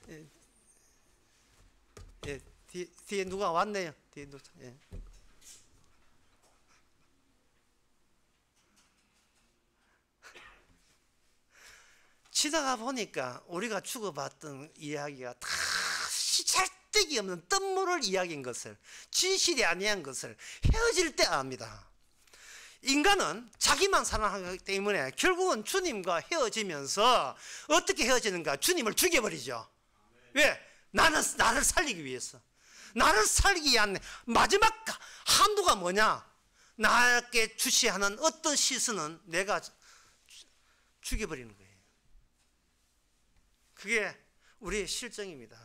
예. 예. 뒤에 누가 왔네요. 뒤에 누가. 예. 치다가 보니까 우리가 주고받던 이야기가 다 시찰데기 없는 뜻모를 이야기인 것을, 진실이 아니한 것을 헤어질 때 압니다. 인간은 자기만 사랑하기 때문에 결국은 주님과 헤어지면서 어떻게 헤어지는가? 주님을 죽여버리죠. 왜? 나를 살리기 위해서. 나를 살리기 위한 마지막 한도가 뭐냐? 나에게 주시하는 어떤 시선은 내가 죽여버리는 거예요. 그게 우리의 실정입니다.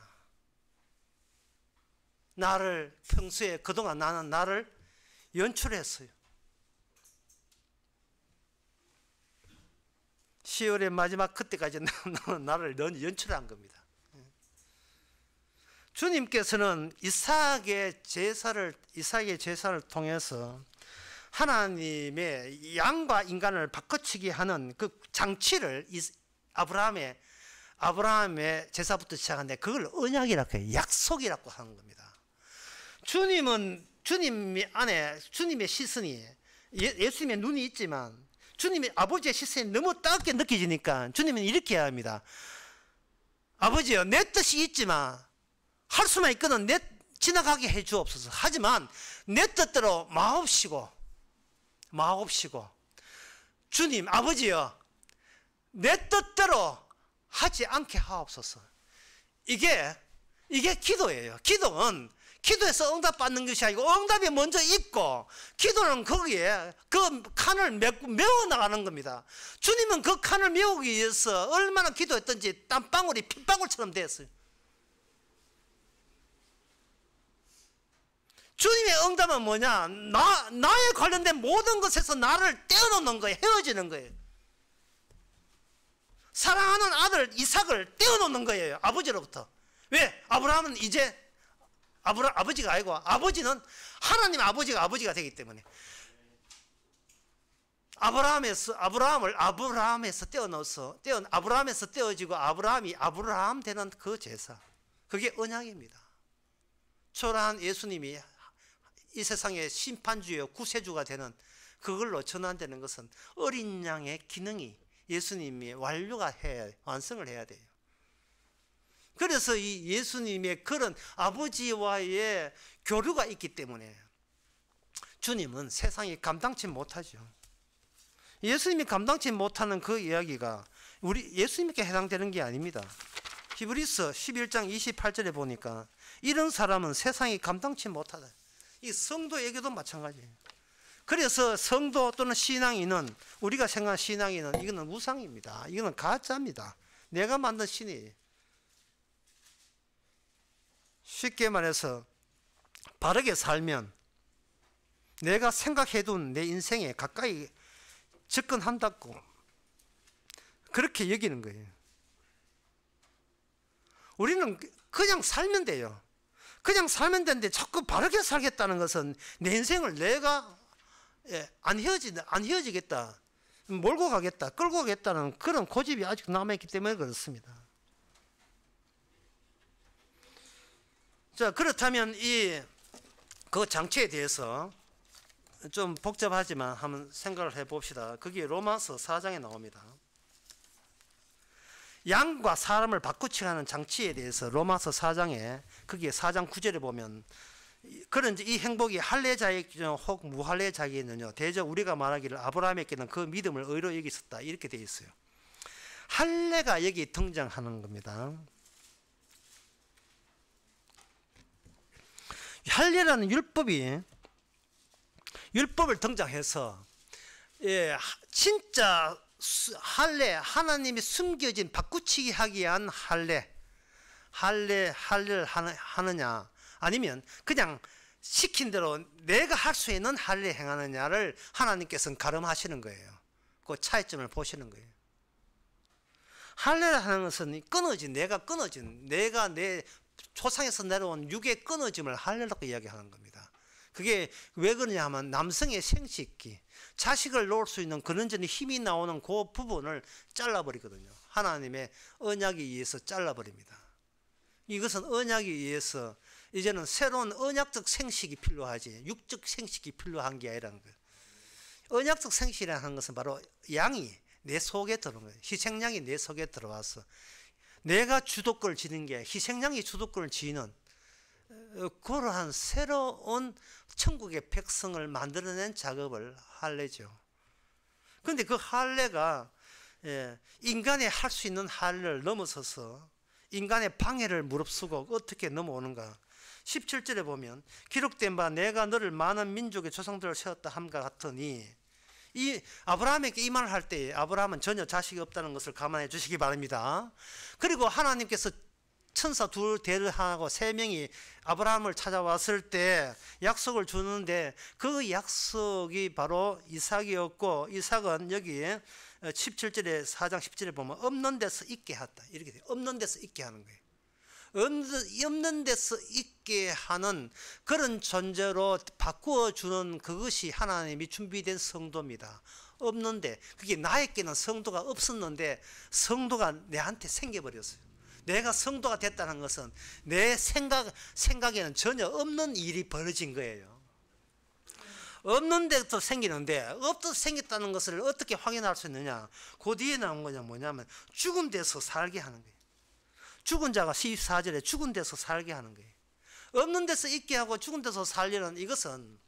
나를 평소에 그동안 나는 나를 연출했어요. 10월의 마지막 그때까지 나는 나를 연출한 겁니다. 주님께서는 이삭의 제사를 통해서 하나님의 양과 인간을 바꿔치기 하는 그 장치를 아브라함의 제사부터 시작하는데, 그걸 언약이라고 해요. 약속이라고 하는 겁니다. 주님의 시선이, 예수님의 눈이 있지만 주님의 아버지의 시선이 너무 따갑게 느껴지니까 주님은 이렇게 해야 합니다. 아버지여, 내 뜻이 있지만 할 수만 있거든 지나가게 해 주옵소서. 하지만 내 뜻대로 마옵시고 주님 아버지여, 내 뜻대로 하지 않게 하옵소서. 이게 기도예요. 기도에서 응답받는 것이 아니고 응답이 먼저 있고, 기도는 거기에 그 칸을 메워 나가는 겁니다. 주님은 그 칸을 메우기 위해서 얼마나 기도했던지 땀방울이 핏방울처럼 됐어요. 주님의 응답은 뭐냐? 나에 관련된 모든 것에서 나를 떼어놓는 거예요. 헤어지는 거예요. 사랑하는 아들 이삭을 떼어놓는 거예요. 아버지로부터. 왜? 아브라함은 이제 아버지가 아니고, 아버지는 하나님 아버지가 되기 때문에 아브라함에서 떼어지고 아브라함이 아브라함 되는 그 제사, 그게 언약입니다. 초라한 예수님이 이 세상의 심판주요 구세주가 되는 그걸로 전환되는 것은 어린 양의 기능이 예수님이 완성을 해야 돼요. 그래서 이 예수님의 그런 아버지와의 교류가 있기 때문에 주님은 세상이 감당치 못하죠. 예수님이 감당치 못하는 그 이야기가 우리 예수님께 해당되는 게 아닙니다. 히브리서 11장 28절에 보니까 이런 사람은 세상이 감당치 못하다. 이 성도에게도 마찬가지예요. 그래서 성도 또는 신앙인은, 우리가 생각하는 신앙인은 이거는 우상입니다. 이거는 가짜입니다. 내가 만든 신이에요. 쉽게 말해서 바르게 살면 내가 생각해둔 내 인생에 가까이 접근한다고 그렇게 여기는 거예요. 우리는 그냥 살면 돼요. 그냥 살면 되는데 자꾸 바르게 살겠다는 것은 내 인생을 내가 안 헤어지겠다, 몰고 가겠다, 끌고 가겠다는 그런 고집이 아직 남아있기 때문에 그렇습니다. 자, 그렇다면 그 장치에 대해서 좀 복잡하지만 한번 생각을 해봅시다. 그게 로마서 4장에 나옵니다. 양과 사람을 바꾸치하는 장치에 대해서 로마서 4장에 거기에 4장 9절에 보면 그런지 이 행복이 할례자에게는 혹 무할례자에게는요 대저 우리가 말하기를 아브라함에게는 그 믿음을 의로 여기셨다 이렇게 되어 있어요. 할례가 여기 등장하는 겁니다. 할례라는 율법을 등장해서 진짜 할례, 하나님이 숨겨진 바꾸치기 하기 위한 할례를 하느냐, 아니면 그냥 시킨 대로 내가 할 수 있는 할례 행하느냐를 하나님께서는 가름하시는 거예요. 그 차이점을 보시는 거예요. 할례를 하는 것은 내가 내 초상에서 내려온 육의 끊어짐을 할례라고 이야기하는 겁니다. 그게 왜 그러냐 하면 남성의 생식기, 자식을 놓을 수 있는 근원적인 힘이 나오는 그 부분을 잘라버리거든요. 하나님의 언약에 의해서 잘라버립니다. 이것은 언약에 의해서 이제는 새로운 언약적 생식이 필요하지 육적 생식이 필요한 게 아니라는 거예요. 언약적 생식이라는 것은 바로 양이 내 속에 들어온 거예요. 희생양이 내 속에 들어와서 내가 주도권을 지는 게 희생양이 주도권을 지는 그러한 새로운 천국의 백성을 만들어낸 작업을 할례죠. 그런데 그 할례가 인간이 할 수 있는 할례를 넘어서서 인간의 방해를 무릅쓰고 어떻게 넘어오는가. 17절에 보면 기록된 바 내가 너를 많은 민족의 조상들을 세웠다 함과 같으니, 이 아브라함에게 이 말을 할 때 아브라함은 전혀 자식이 없다는 것을 감안해 주시기 바랍니다. 그리고 하나님께서 천사 둘 대하고 세 명이 아브라함을 찾아왔을 때 약속을 주는데 그 약속이 바로 이삭이었고, 이삭은 여기 17절에 4장 10절에 보면 없는 데서 있게 했다 이렇게 돼요. 없는 데서 있게 하는 거예요. 없는 데서 있게 하는 그런 존재로 바꾸어주는 그것이 하나님이 준비된 성도입니다. 없는데, 그게 나에게는 성도가 없었는데 성도가 내한테 생겨버렸어요. 내가 성도가 됐다는 것은 내 생각에는 전혀 없는 일이 벌어진 거예요. 없는 데도 생기는데 없어서 생겼다는 것을 어떻게 확인할 수 있느냐, 그 뒤에 나온 거냐 뭐냐면 죽은 데서 살게 하는 거예요. 죽은 자가 14절에 죽은 데서 살게 하는 거예요. 없는 데서 있게 하고 죽은 데서 살려는 이것은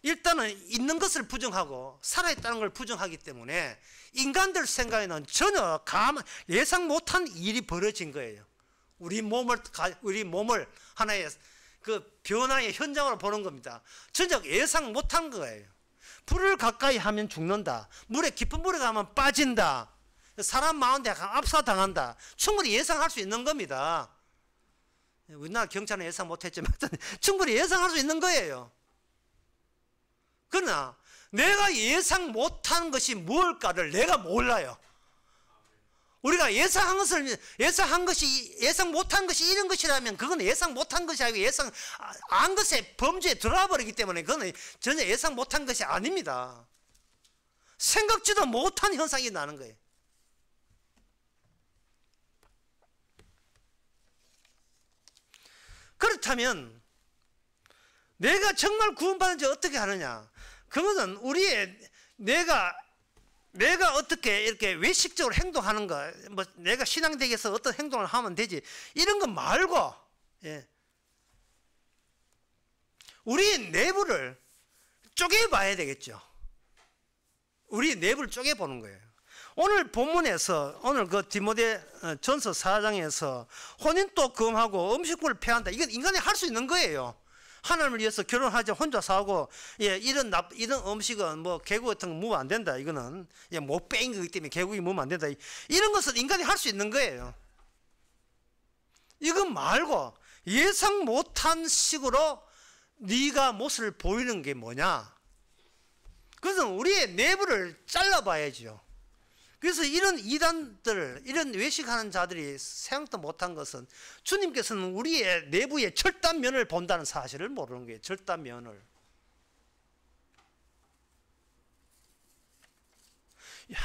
일단은 있는 것을 부정하고 살아있다는 걸 부정하기 때문에 인간들 생각에는 전혀 예상 못한 일이 벌어진 거예요. 우리 몸을 하나의 그 변화의 현장으로 보는 겁니다. 전혀 예상 못한 거예요. 불을 가까이 하면 죽는다. 깊은 물에 가면 빠진다. 사람 많은데 압사당한다. 충분히 예상할 수 있는 겁니다. 우리나라 경찰은 예상 못했지만 충분히 예상할 수 있는 거예요. 그러나 내가 예상 못한 것이 무엇일까를 내가 몰라요. 우리가 예상 못한 것이 이런 것이라면 그건 예상 못한 것이 아니고 안 것의 범주에 들어와 버리기 때문에 그건 전혀 예상 못한 것이 아닙니다. 생각지도 못한 현상이 나는 거예요. 그렇다면 내가 정말 구원받은지 어떻게 하느냐? 그거는 우리의 내가 어떻게 이렇게 외식적으로 행동하는 거, 뭐 내가 신앙대에서 어떤 행동을 하면 되지, 이런 거 말고, 예. 우리 내부를 쪼개봐야 되겠죠. 우리 내부를 쪼개보는 거예요. 오늘 본문에서, 오늘 그 디모데 전서 4장에서 혼인도 금하고 음식물을 폐한다. 이건 인간이 할 수 있는 거예요. 하나님을 위해서 결혼하지 혼자 사고, 예, 이런 음식은 뭐 개구 같은 거 먹으면 안 된다. 이거는 못 빼인 거기 때문에 개구이 먹으면 안 된다. 이런 것은 인간이 할 수 있는 거예요. 이건 말고 예상 못한 식으로 네가 모습을 보이는 게 뭐냐? 그것은 우리의 내부를 잘라봐야죠. 그래서 이런 이단들, 이런 외식하는 자들이 생각도 못한 것은 주님께서는 우리의 내부의 절단면을 본다는 사실을 모르는 거예요. 절단면을.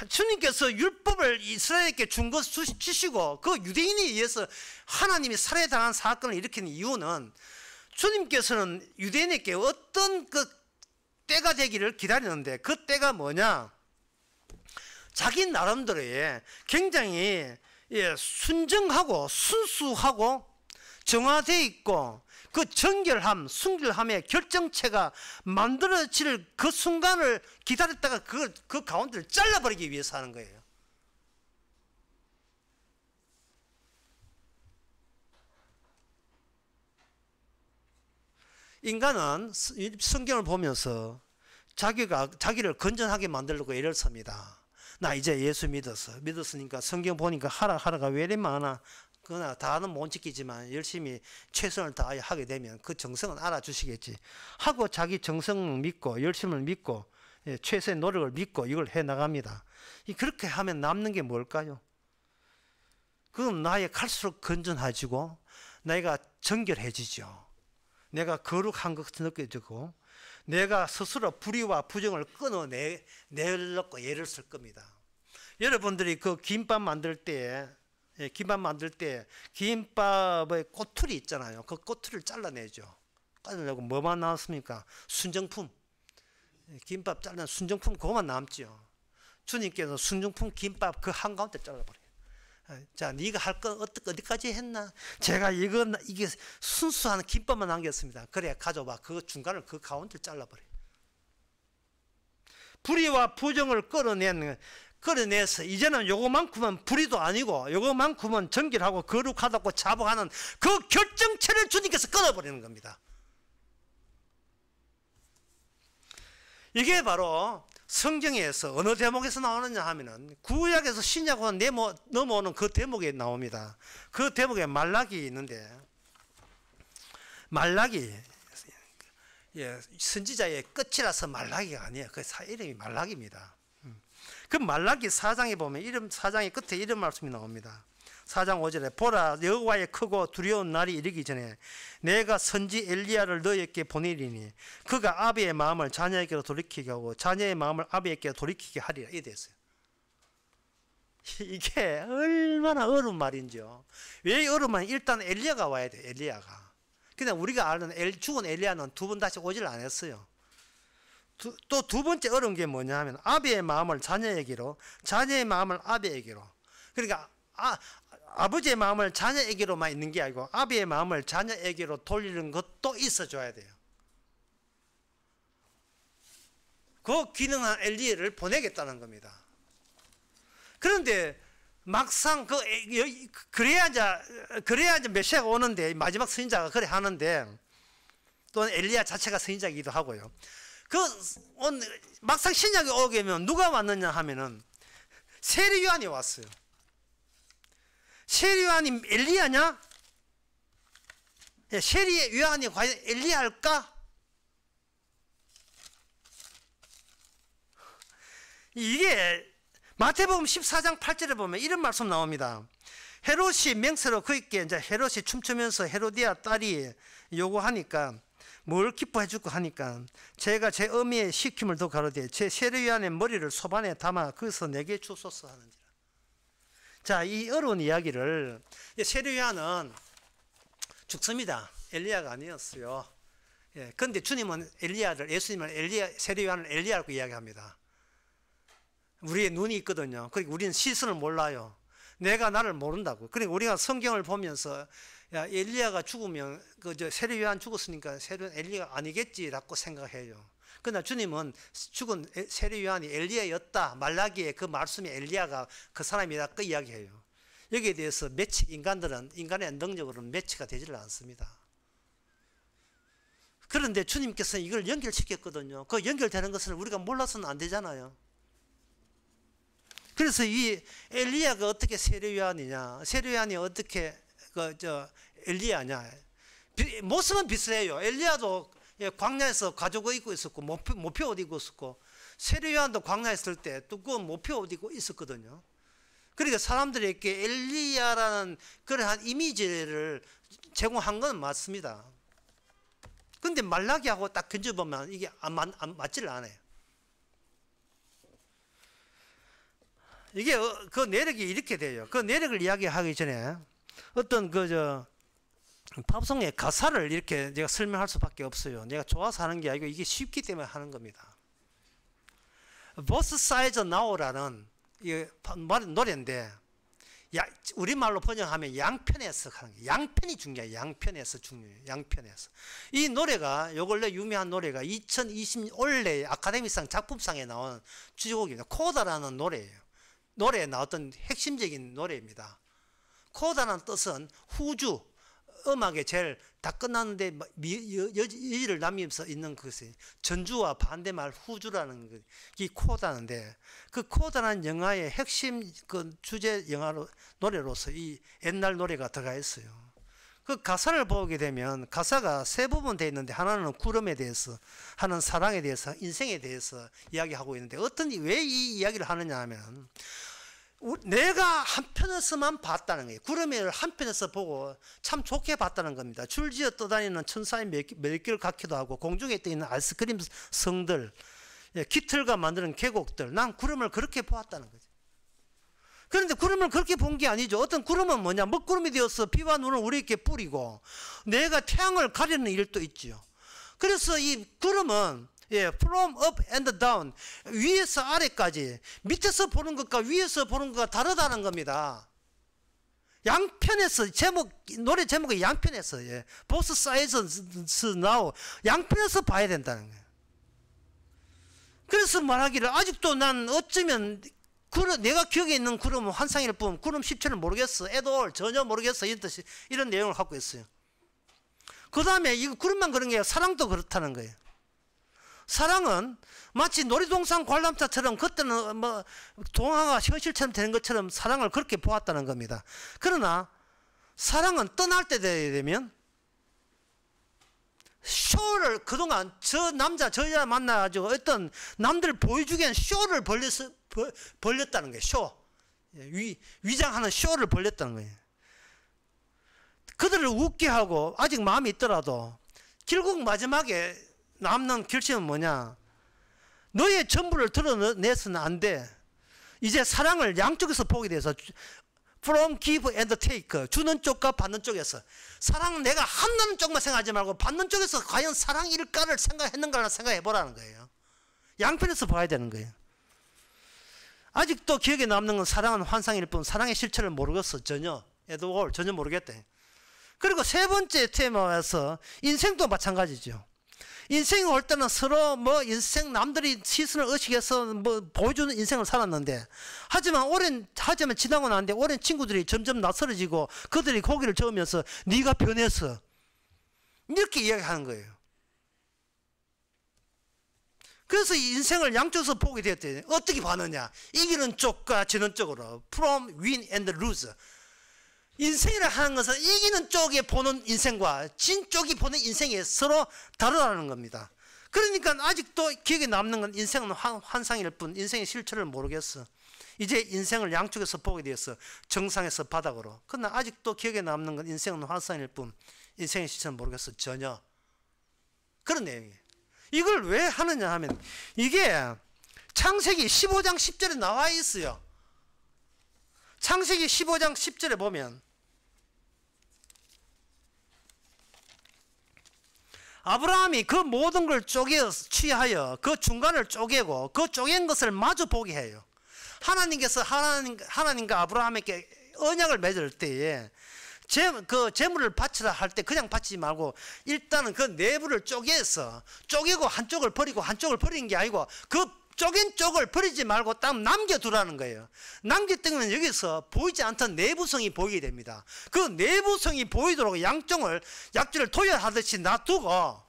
주님께서 율법을 이스라엘에게 준 것을 주시고 그 유대인에 의해서 하나님이 살해당한 사건을 일으키는 이유는 주님께서는 유대인에게 어떤 그 때가 되기를 기다리는데, 그 때가 뭐냐? 자기 나름대로의 굉장히 순정하고 순수하고 정화되어 있고 그 정결함, 순결함의 결정체가 만들어질 그 순간을 기다렸다가 그 가운데를 잘라버리기 위해서 하는 거예요. 인간은 성경을 보면서 자기를 건전하게 만들려고 애를 씁니다. 나 이제 예수 믿었으니까 성경 보니까 하라가 왜 이리 많아. 그러나 다는 못 지키지만 열심히 최선을 다해 하게 되면 그 정성은 알아주시겠지 하고 자기 정성을 믿고 열심을 믿고 최선의 노력을 믿고 이걸 해나갑니다. 그렇게 하면 남는 게 뭘까요? 그럼 나의 갈수록 건전해지고 내가 정결해지죠. 내가 거룩한 것 느껴지고 내가 스스로 불의와 부정을 끊어내려고 애를 쓸 겁니다. 여러분들이 그 김밥 만들 때 김밥의 꼬투리 있잖아요. 그 꼬투리를 잘라내죠. 잘라내고 뭐만 나왔습니까? 순정품. 김밥 잘라낸 순정품 그거만 남죠. 주님께서 순정품 김밥 그 한가운데 잘라버려요. 자, 네가 할 건 어디까지 했나? 제가 이게 순수한 김밥만 남겼습니다. 그래 가져와. 그 중간을 그 가운데를 잘라버려. 불의와 부정을 끌어내서 이제는 요거만큼은 불의도 아니고 요거만큼은 정결하고 거룩하다고 자부하는 그 결정체를 주님께서 끊어버리는 겁니다. 이게 바로 성경에서 어느 대목에서 나오느냐 하면은 구약에서 신약으로 넘어오는 그 대목에 나옵니다. 그 대목에 말라기 있는데, 말라기, 선지자의 끝이라서 말라기가 아니에요. 그 이름이 말라기입니다. 그 말라기 4장에 보면 4장의 끝에 이런 말씀이 나옵니다. 4장 5절에 보라, 여호와의 크고 두려운 날이 이르기 전에 내가 선지 엘리야를 너에게 보내리니 그가 아비의 마음을 자녀에게로 돌이키게 하고 자녀의 마음을 아비에게 돌이키게 하리라. 이래 됐어요. 이게 얼마나 어려운 말인지요. 왜 어려우면 일단 엘리야가 와야 돼요. 엘리야가. 그냥 우리가 아는 죽은 엘리야는 두 번 다시 오질 않았어요. 또 두 번째 어려운 게 뭐냐 하면 아비의 마음을 자녀에게로, 자녀의 마음을 아비에게로. 그러니까 아버지의 마음을 자녀에게로만 있는 게 아니고 아비의 마음을 자녀에게로 돌리는 것도 있어줘야 돼요. 그 기능한 엘리야를 보내겠다는 겁니다. 그런데 막상 그래야 이제 메시아가 오는데, 마지막 선지자가 그래 하는데, 또는 엘리야 자체가 선지자이기도 하고요. 막상 신약이 오게 되면 누가 왔느냐 하면은 세례 요한이 왔어요. 세례 요한이 엘리야냐? 세례 요한이 과연 엘리야일까? 이게 마태복음 14장 8절에 보면 이런 말씀 나옵니다. 헤롯이 맹세로 그에게 이제 헤롯이 춤추면서 헤로디아 딸이 요구하니까 뭘 기뻐해 줄까 하니까 제가 제 어미의 시킴을 더 가로되 제 세례 요한의 머리를 소반에 담아 거기서 내게 주소서 하는지라. 자, 이 어려운 이야기를 세례 요한은 죽습니다. 엘리야가 아니었어요. 예, 그런데 주님은 엘리야를, 예수님은 엘리야, 세례요한을 엘리야라고 이야기합니다. 우리의 눈이 있거든요. 그러니까 우리는 시선을 몰라요. 내가 나를 모른다고. 그러니까 우리가 성경을 보면서 야, 엘리야가 죽으면 세례요한 죽었으니까 세례요한 엘리야가 아니겠지라고 생각해요. 그러나 주님은 죽은 세례요한이 엘리야였다. 말라기에 그 말씀이 엘리야가 그 사람이다. 그 이야기해요. 여기에 대해서 인간들은 인간의 능력으로는 매치가 되질 않습니다. 그런데 주님께서는 이걸 연결시켰거든요. 그 연결되는 것을 우리가 몰라서는 안 되잖아요. 그래서 이 엘리야가 어떻게 세례요한이냐, 세례요한이 어떻게 엘리야냐, 모습은 비슷해요. 엘리야도 광야에서 가죽 입고 있었고 모피 옷 입고 있었고, 세례요한도 광야에 있을 때 두꺼운 모피 옷 입고 있었거든요. 그러니까 사람들에게 엘리야라는 그러한 이미지를 제공한 건 맞습니다. 근데 말라기하고 딱 견져보면 이게 안 맞지를 않아요. 이게 그 내력이 이렇게 돼요. 그 내력을 이야기하기 전에 어떤 팝송의 가사를 이렇게 제가 설명할 수밖에 없어요. 내가 좋아서 하는 게 아니고 이게 쉽기 때문에 하는 겁니다. Both Sides Now라는 노래인데, 우리말로 번역하면 양편에서 하는 거예요. 양편이 중요해요. 양편에서 중요해요. 양편에서. 이 노래가, 요 근래 유명한 노래가 2020 올해 아카데미상 작품상에 나온 주제곡입니다. 코다라는 노래예요. 노래에 나왔던 핵심적인 노래입니다. 코다라는 뜻은 후주, 음악에 제일 다 끝났는데 여지를 남기면서 있는 것이 전주와 반대말 후주라는 게 이 코다인데, 그 코다라는 영화의 핵심 그 주제 영화로 노래로서 이 옛날 노래가 들어가 있어요. 그 가사를 보게 되면 가사가 세 부분 되어 있는데, 하나는 구름에 대해서, 하나는 사랑에 대해서, 인생에 대해서 이야기하고 있는데, 왜 이 이야기를 하느냐 하면, 내가 한편에서만 봤다는 거예요. 구름을 한편에서 보고 참 좋게 봤다는 겁니다. 줄지어 떠다니는 천사의 mer길을 갖기도 하고, 공중에 떠 있는 아이스크림 성들, 깃털과 만드는 계곡들, 난 구름을 그렇게 보았다는 거죠. 그런데 구름을 그렇게 본 게 아니죠. 어떤 구름은 뭐냐, 먹구름이 되어서 비와 눈을 우리에게 뿌리고 내가 태양을 가리는 일도 있지요. 그래서 이 구름은 from up and down, 위에서 아래까지, 밑에서 보는 것과 위에서 보는 것과 다르다는 겁니다. 양편에서, 노래 제목이 양편에서, both sides now, 양편에서 봐야 된다는 거예요. 그래서 말하기를, 아직도 난 어쩌면 내가 기억에 있는 구름은 환상일 뿐, 구름 실체를 모르겠어, at all, 전혀 모르겠어, 이런 내용을 갖고 있어요. 그 다음에 이 구름만 그런 게 아니라 사랑도 그렇다는 거예요. 사랑은 마치 놀이동산 관람차처럼, 그때는 동화가 현실처럼 되는 것처럼 사랑을 그렇게 보았다는 겁니다. 그러나 사랑은 떠날 때 되면 쇼를, 그동안 저 남자 저 여자 만나가지고 어떤 남들 보여주기 위한 쇼를 벌렸다는 거예요. 쇼, 위장하는 쇼를 벌렸다는 거예요. 그들을 웃게 하고 아직 마음이 있더라도 결국 마지막에 남는 결심은 뭐냐, 너의 전부를 드러내서는 안 돼. 이제 사랑을 양쪽에서 보게 돼서, from give and take, 주는 쪽과 받는 쪽에서, 사랑은 내가 한다는 쪽만 생각하지 말고 받는 쪽에서 과연 사랑일까를 생각했는가를 생각해 보라는 거예요. 양편에서 봐야 되는 거예요. 아직도 기억에 남는 건 사랑은 환상일 뿐, 사랑의 실체를 모르겠어. 전혀 모르겠대. 그리고 세 번째 테마에서 인생도 마찬가지죠. 인생이 올 때는 서로 인생 남들이 시선을 의식해서 보여주는 인생을 살았는데, 하지만 지나고 나는데 오랜 친구들이 점점 낯설어지고 그들이 고개를 저으면서 네가 변했어, 이렇게 이야기하는 거예요. 그래서 이 인생을 양쪽에서 보게 되었더니 어떻게 봤느냐, 이기는 쪽과 지는 쪽으로, from win and lose. 인생이라 하는 것은 이기는 쪽에 보는 인생과 진 쪽이 보는 인생이 서로 다르다는 겁니다. 그러니까 아직도 기억에 남는 건 인생은 환상일 뿐, 인생의 실체를 모르겠어. 이제 인생을 양쪽에서 보게 되어서 정상에서 바닥으로. 그러나 아직도 기억에 남는 건 인생은 환상일 뿐, 인생의 실체는 모르겠어. 전혀. 그런 내용이에요. 이걸 왜 하느냐 하면, 이게 창세기 15장 10절에 나와 있어요. 창세기 15장 10절에 보면, 아브라함이 그 모든 걸 취하여 그 중간을 쪼개고 그 쪼갠 것을 마주 보게 해요. 하나님께서 하나님과 아브라함에게 언약을 맺을 때에 그 재물을 바치라 할 때 그냥 바치지 말고 일단은 그 내부를 쪼개고 한쪽을 버리고 한쪽을 버리는 게 아니고 그 쪼갠 쪽을 버리지 말고 딱 남겨두라는 거예요. 남겼다면 여기서 보이지 않던 내부성이 보이게 됩니다. 그 내부성이 보이도록 약줄을 도열하듯이 놔두고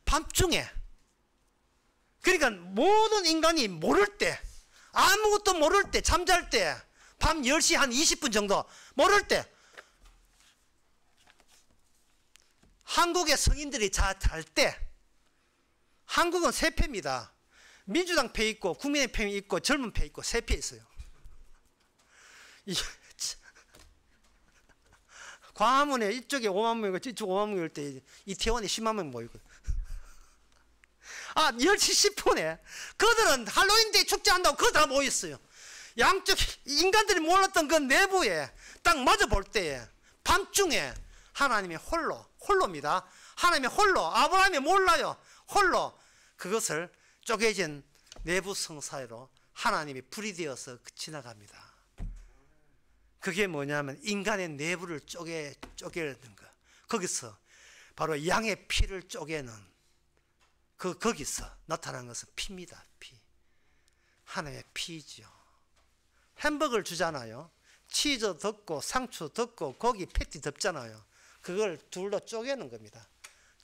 밤중에, 그러니까 모든 인간이 모를 때, 아무것도 모를 때, 잠잘 때, 밤 10시 한 20분 정도 모를 때, 한국의 성인들이 잘 때, 한국은 세 패입니다. 민주당 패 있고 국민의 패 있고 젊은 패 있고 세 패 있어요. 광화문에 이쪽에 5만 명이고 이쪽 5만 명일 때 이태원에 10만 명 모이고. 10시 10분에 그들은 할로윈데이 축제한다고 그거 다 모였어요. 양쪽 인간들이 몰랐던 그 내부에 딱 맞아 볼 때에 밤중에 하나님이 홀로입니다. 하나님이 홀로, 아브라함이 몰라요. 홀로 그것을 쪼개진 내부성 사이로 하나님이 불이 되어서 지나갑니다. 그게 뭐냐면 인간의 내부를 쪼개는 거. 거기서 바로 양의 피를 쪼개는 거기서 나타난 것은 피입니다. 피. 하나님의 피죠. 햄버거를 주잖아요. 치즈 덮고 상추 덮고 고기 패티 덮잖아요. 그걸 둘로 쪼개는 겁니다.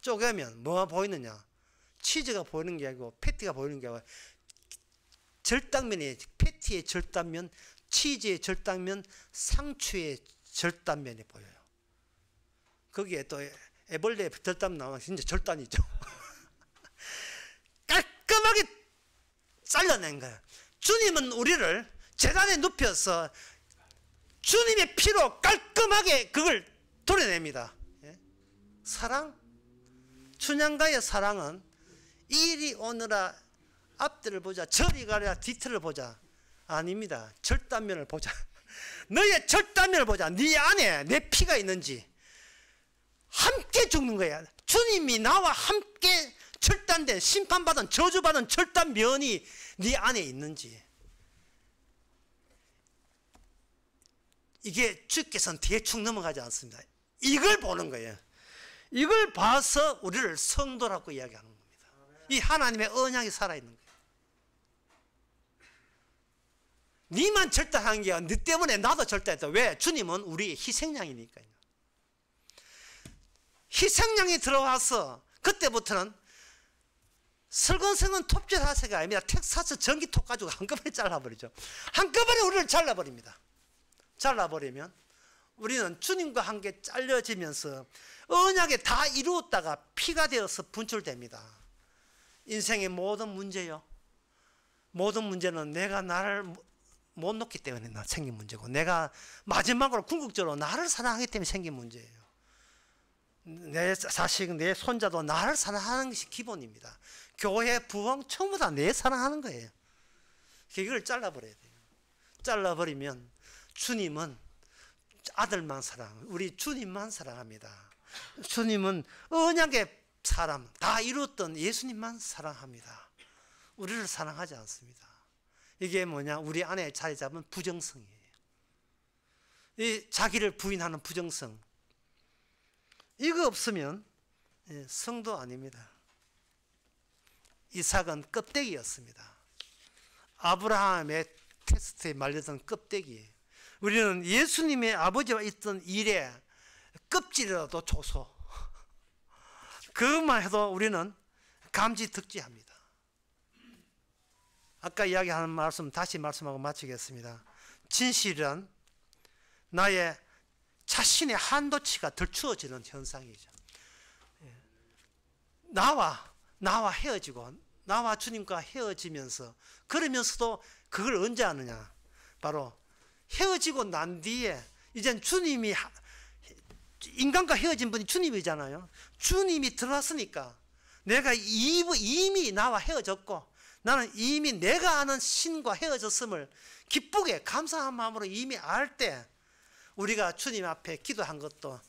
쪼개면 뭐가 보이느냐? 치즈가 보이는 게 아니고 패티가 보이는 게 아니고 절단면이 패티의 절단면, 치즈의 절단면, 상추의 절단면이 보여요. 거기에 또 애벌레의 절단 나오면 진짜 절단이죠. 깔끔하게 잘라낸 거예요. 주님은 우리를 제단에 눕혀서 주님의 피로 깔끔하게 그걸 도려냅니다. 사랑, 춘향가의 사랑은 이리 오너라 앞뒤를 보자, 저리 가라 뒤틀을 보자 아닙니다. 절단면을 보자. 너의 절단면을 보자. 네 안에 내 피가 있는지. 함께 죽는 거야. 주님이 나와 함께 절단된, 심판받은, 저주받은 절단면이 네 안에 있는지. 이게 주께서는 대충 넘어가지 않습니다. 이걸 보는 거예요. 이걸 봐서 우리를 성도라고 이야기하는 겁니다. 이 하나님의 언약이 살아있는 거예요. 니만 절단한 게 너 때문에 나도 절단했다. 왜? 주님은 우리의 희생양이니까요. 희생양이 들어와서 그때부터는 설건성은 톱질 하세가 아닙니다. 텍사스 전기톱 가지고 한꺼번에 잘라버리죠. 한꺼번에 우리를 잘라버립니다. 잘라버리면 우리는 주님과 함께 잘려지면서 언약에 다 이루었다가 피가 되어서 분출됩니다. 인생의 모든 문제요. 모든 문제는 내가 나를 못 놓기 때문에 생긴 문제고, 내가 마지막으로 궁극적으로 나를 사랑하기 때문에 생긴 문제예요. 내 자식, 내 손자도 나를 사랑하는 것이 기본입니다. 교회, 부흥, 전부 다 내 사랑하는 거예요. 이걸 잘라버려야 돼요. 잘라버리면 주님은 아들만 우리 주님만 사랑합니다. 주님은 언약의 사람, 다 이루었던 예수님만 사랑합니다. 우리를 사랑하지 않습니다. 이게 뭐냐? 우리 안에 자리 잡은 부정성이에요. 이 자기를 부인하는 부정성. 이거 없으면 성도 아닙니다. 이삭은 껍데기였습니다. 아브라함의 테스트에 말렸던 껍데기예요. 우리는 예수님의 아버지와 있던 일에 껍질이라도 줘서 그것만 해도 우리는 감지덕지합니다. 아까 이야기하는 말씀 다시 말씀하고 마치겠습니다. 진실은 나의 자신의 한도치가 덜 추워지는 현상이죠. 나와 헤어지고 나와 주님과 헤어지면서, 그러면서도 그걸 언제 하느냐? 바로 헤어지고 난 뒤에 이젠 주님이, 인간과 헤어진 분이 주님이잖아요. 주님이 들어왔으니까 내가 이미 나와 헤어졌고 나는 이미 내가 아는 신과 헤어졌음을 기쁘게 감사한 마음으로 이미 알 때 우리가 주님 앞에 기도한 것도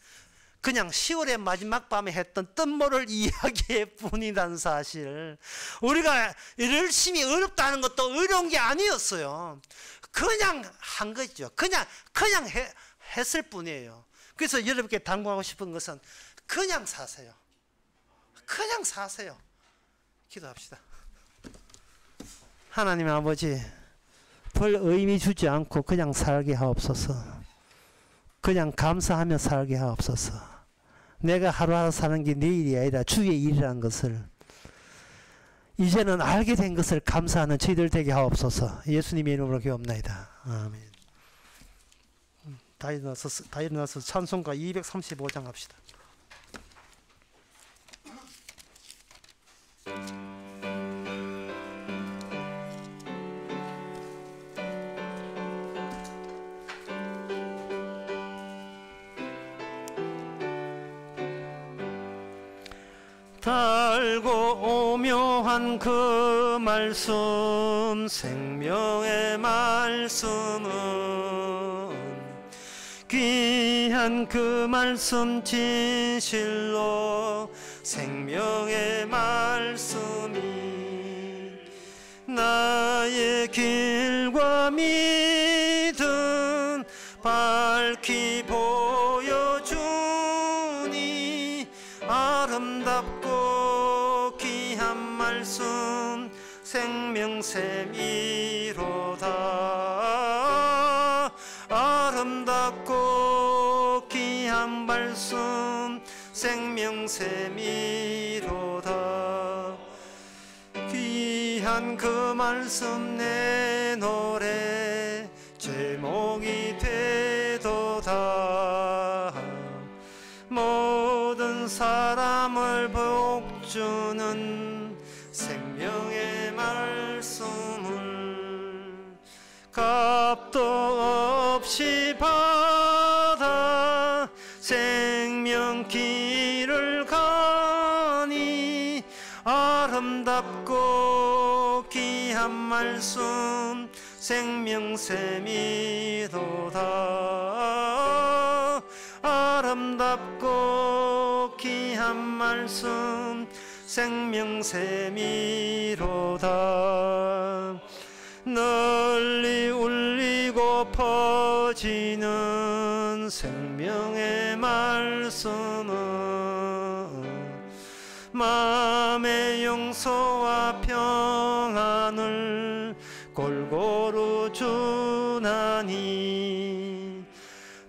그냥 10월의 마지막 밤에 했던 뜻모를 이야기의 뿐이라는 사실. 우리가 열심히 어렵다는 것도 어려운 게 아니었어요. 그냥 한 거죠. 그냥 했을 뿐이에요. 그래서 여러분께 당부하고 싶은 것은 그냥 사세요. 그냥 사세요. 기도합시다. 하나님 아버지, 별 의미 주지 않고 그냥 살게 하옵소서. 그냥 감사하며 살게 하옵소서. 내가 하루하루 사는 게 내일이 아니라 주의 일이라는 것을 이제는 알게 된 것을 감사하는 저희들 되게 하옵소서. 예수님의 이름으로 기도합나이다. 아멘. 다 일어나서 찬송가 235장 합시다. 달고 오묘한 그 말씀, 생명의 말씀은 귀한 그 말씀 진실로 생명의 말씀이 나의 길과 믿음 밝히 보여주니 아름답고 귀한 말씀 생명샘이로다. 아름답고 귀한 말씀 생명샘이로다. 귀한 그 말씀 내 노래 제목이 되도다. 모든 사람을 복주는 생명의 말씀을 값도 없이 받아 생명길을 가니 아름답고 귀한 말씀 생명샘이도다. 아름답고 귀한 말씀 생명샘이로다. 널리 울리고 퍼지는 생명의 말씀은 마음의 용서와 평안을 골고루 주나니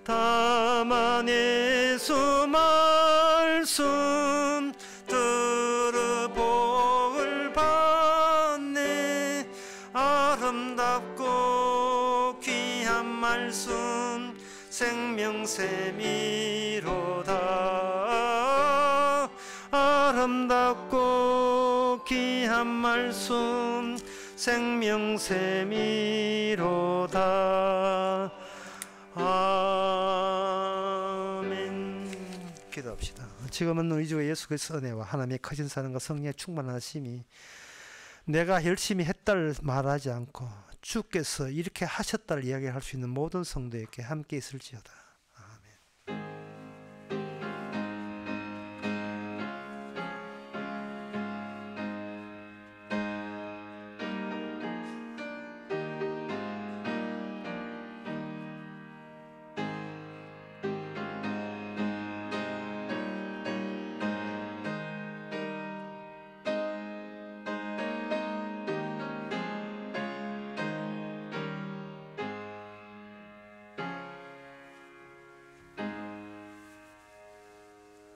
다만 예수 말씀 들어 복을 받네. 아름답고 귀한 말씀 생명샘이로다. 아름답고 귀한 말씀 생명샘이로다. 아멘. 기도합시다. 지금은 우리 주 예수 그리스도의 은혜와 하나님의 커진 사랑과 성령의 충만하심이 내가 열심히 했다를 말하지 않고 주께서 이렇게 하셨다를 이야기할 수 있는 모든 성도에게 함께 있을지어다.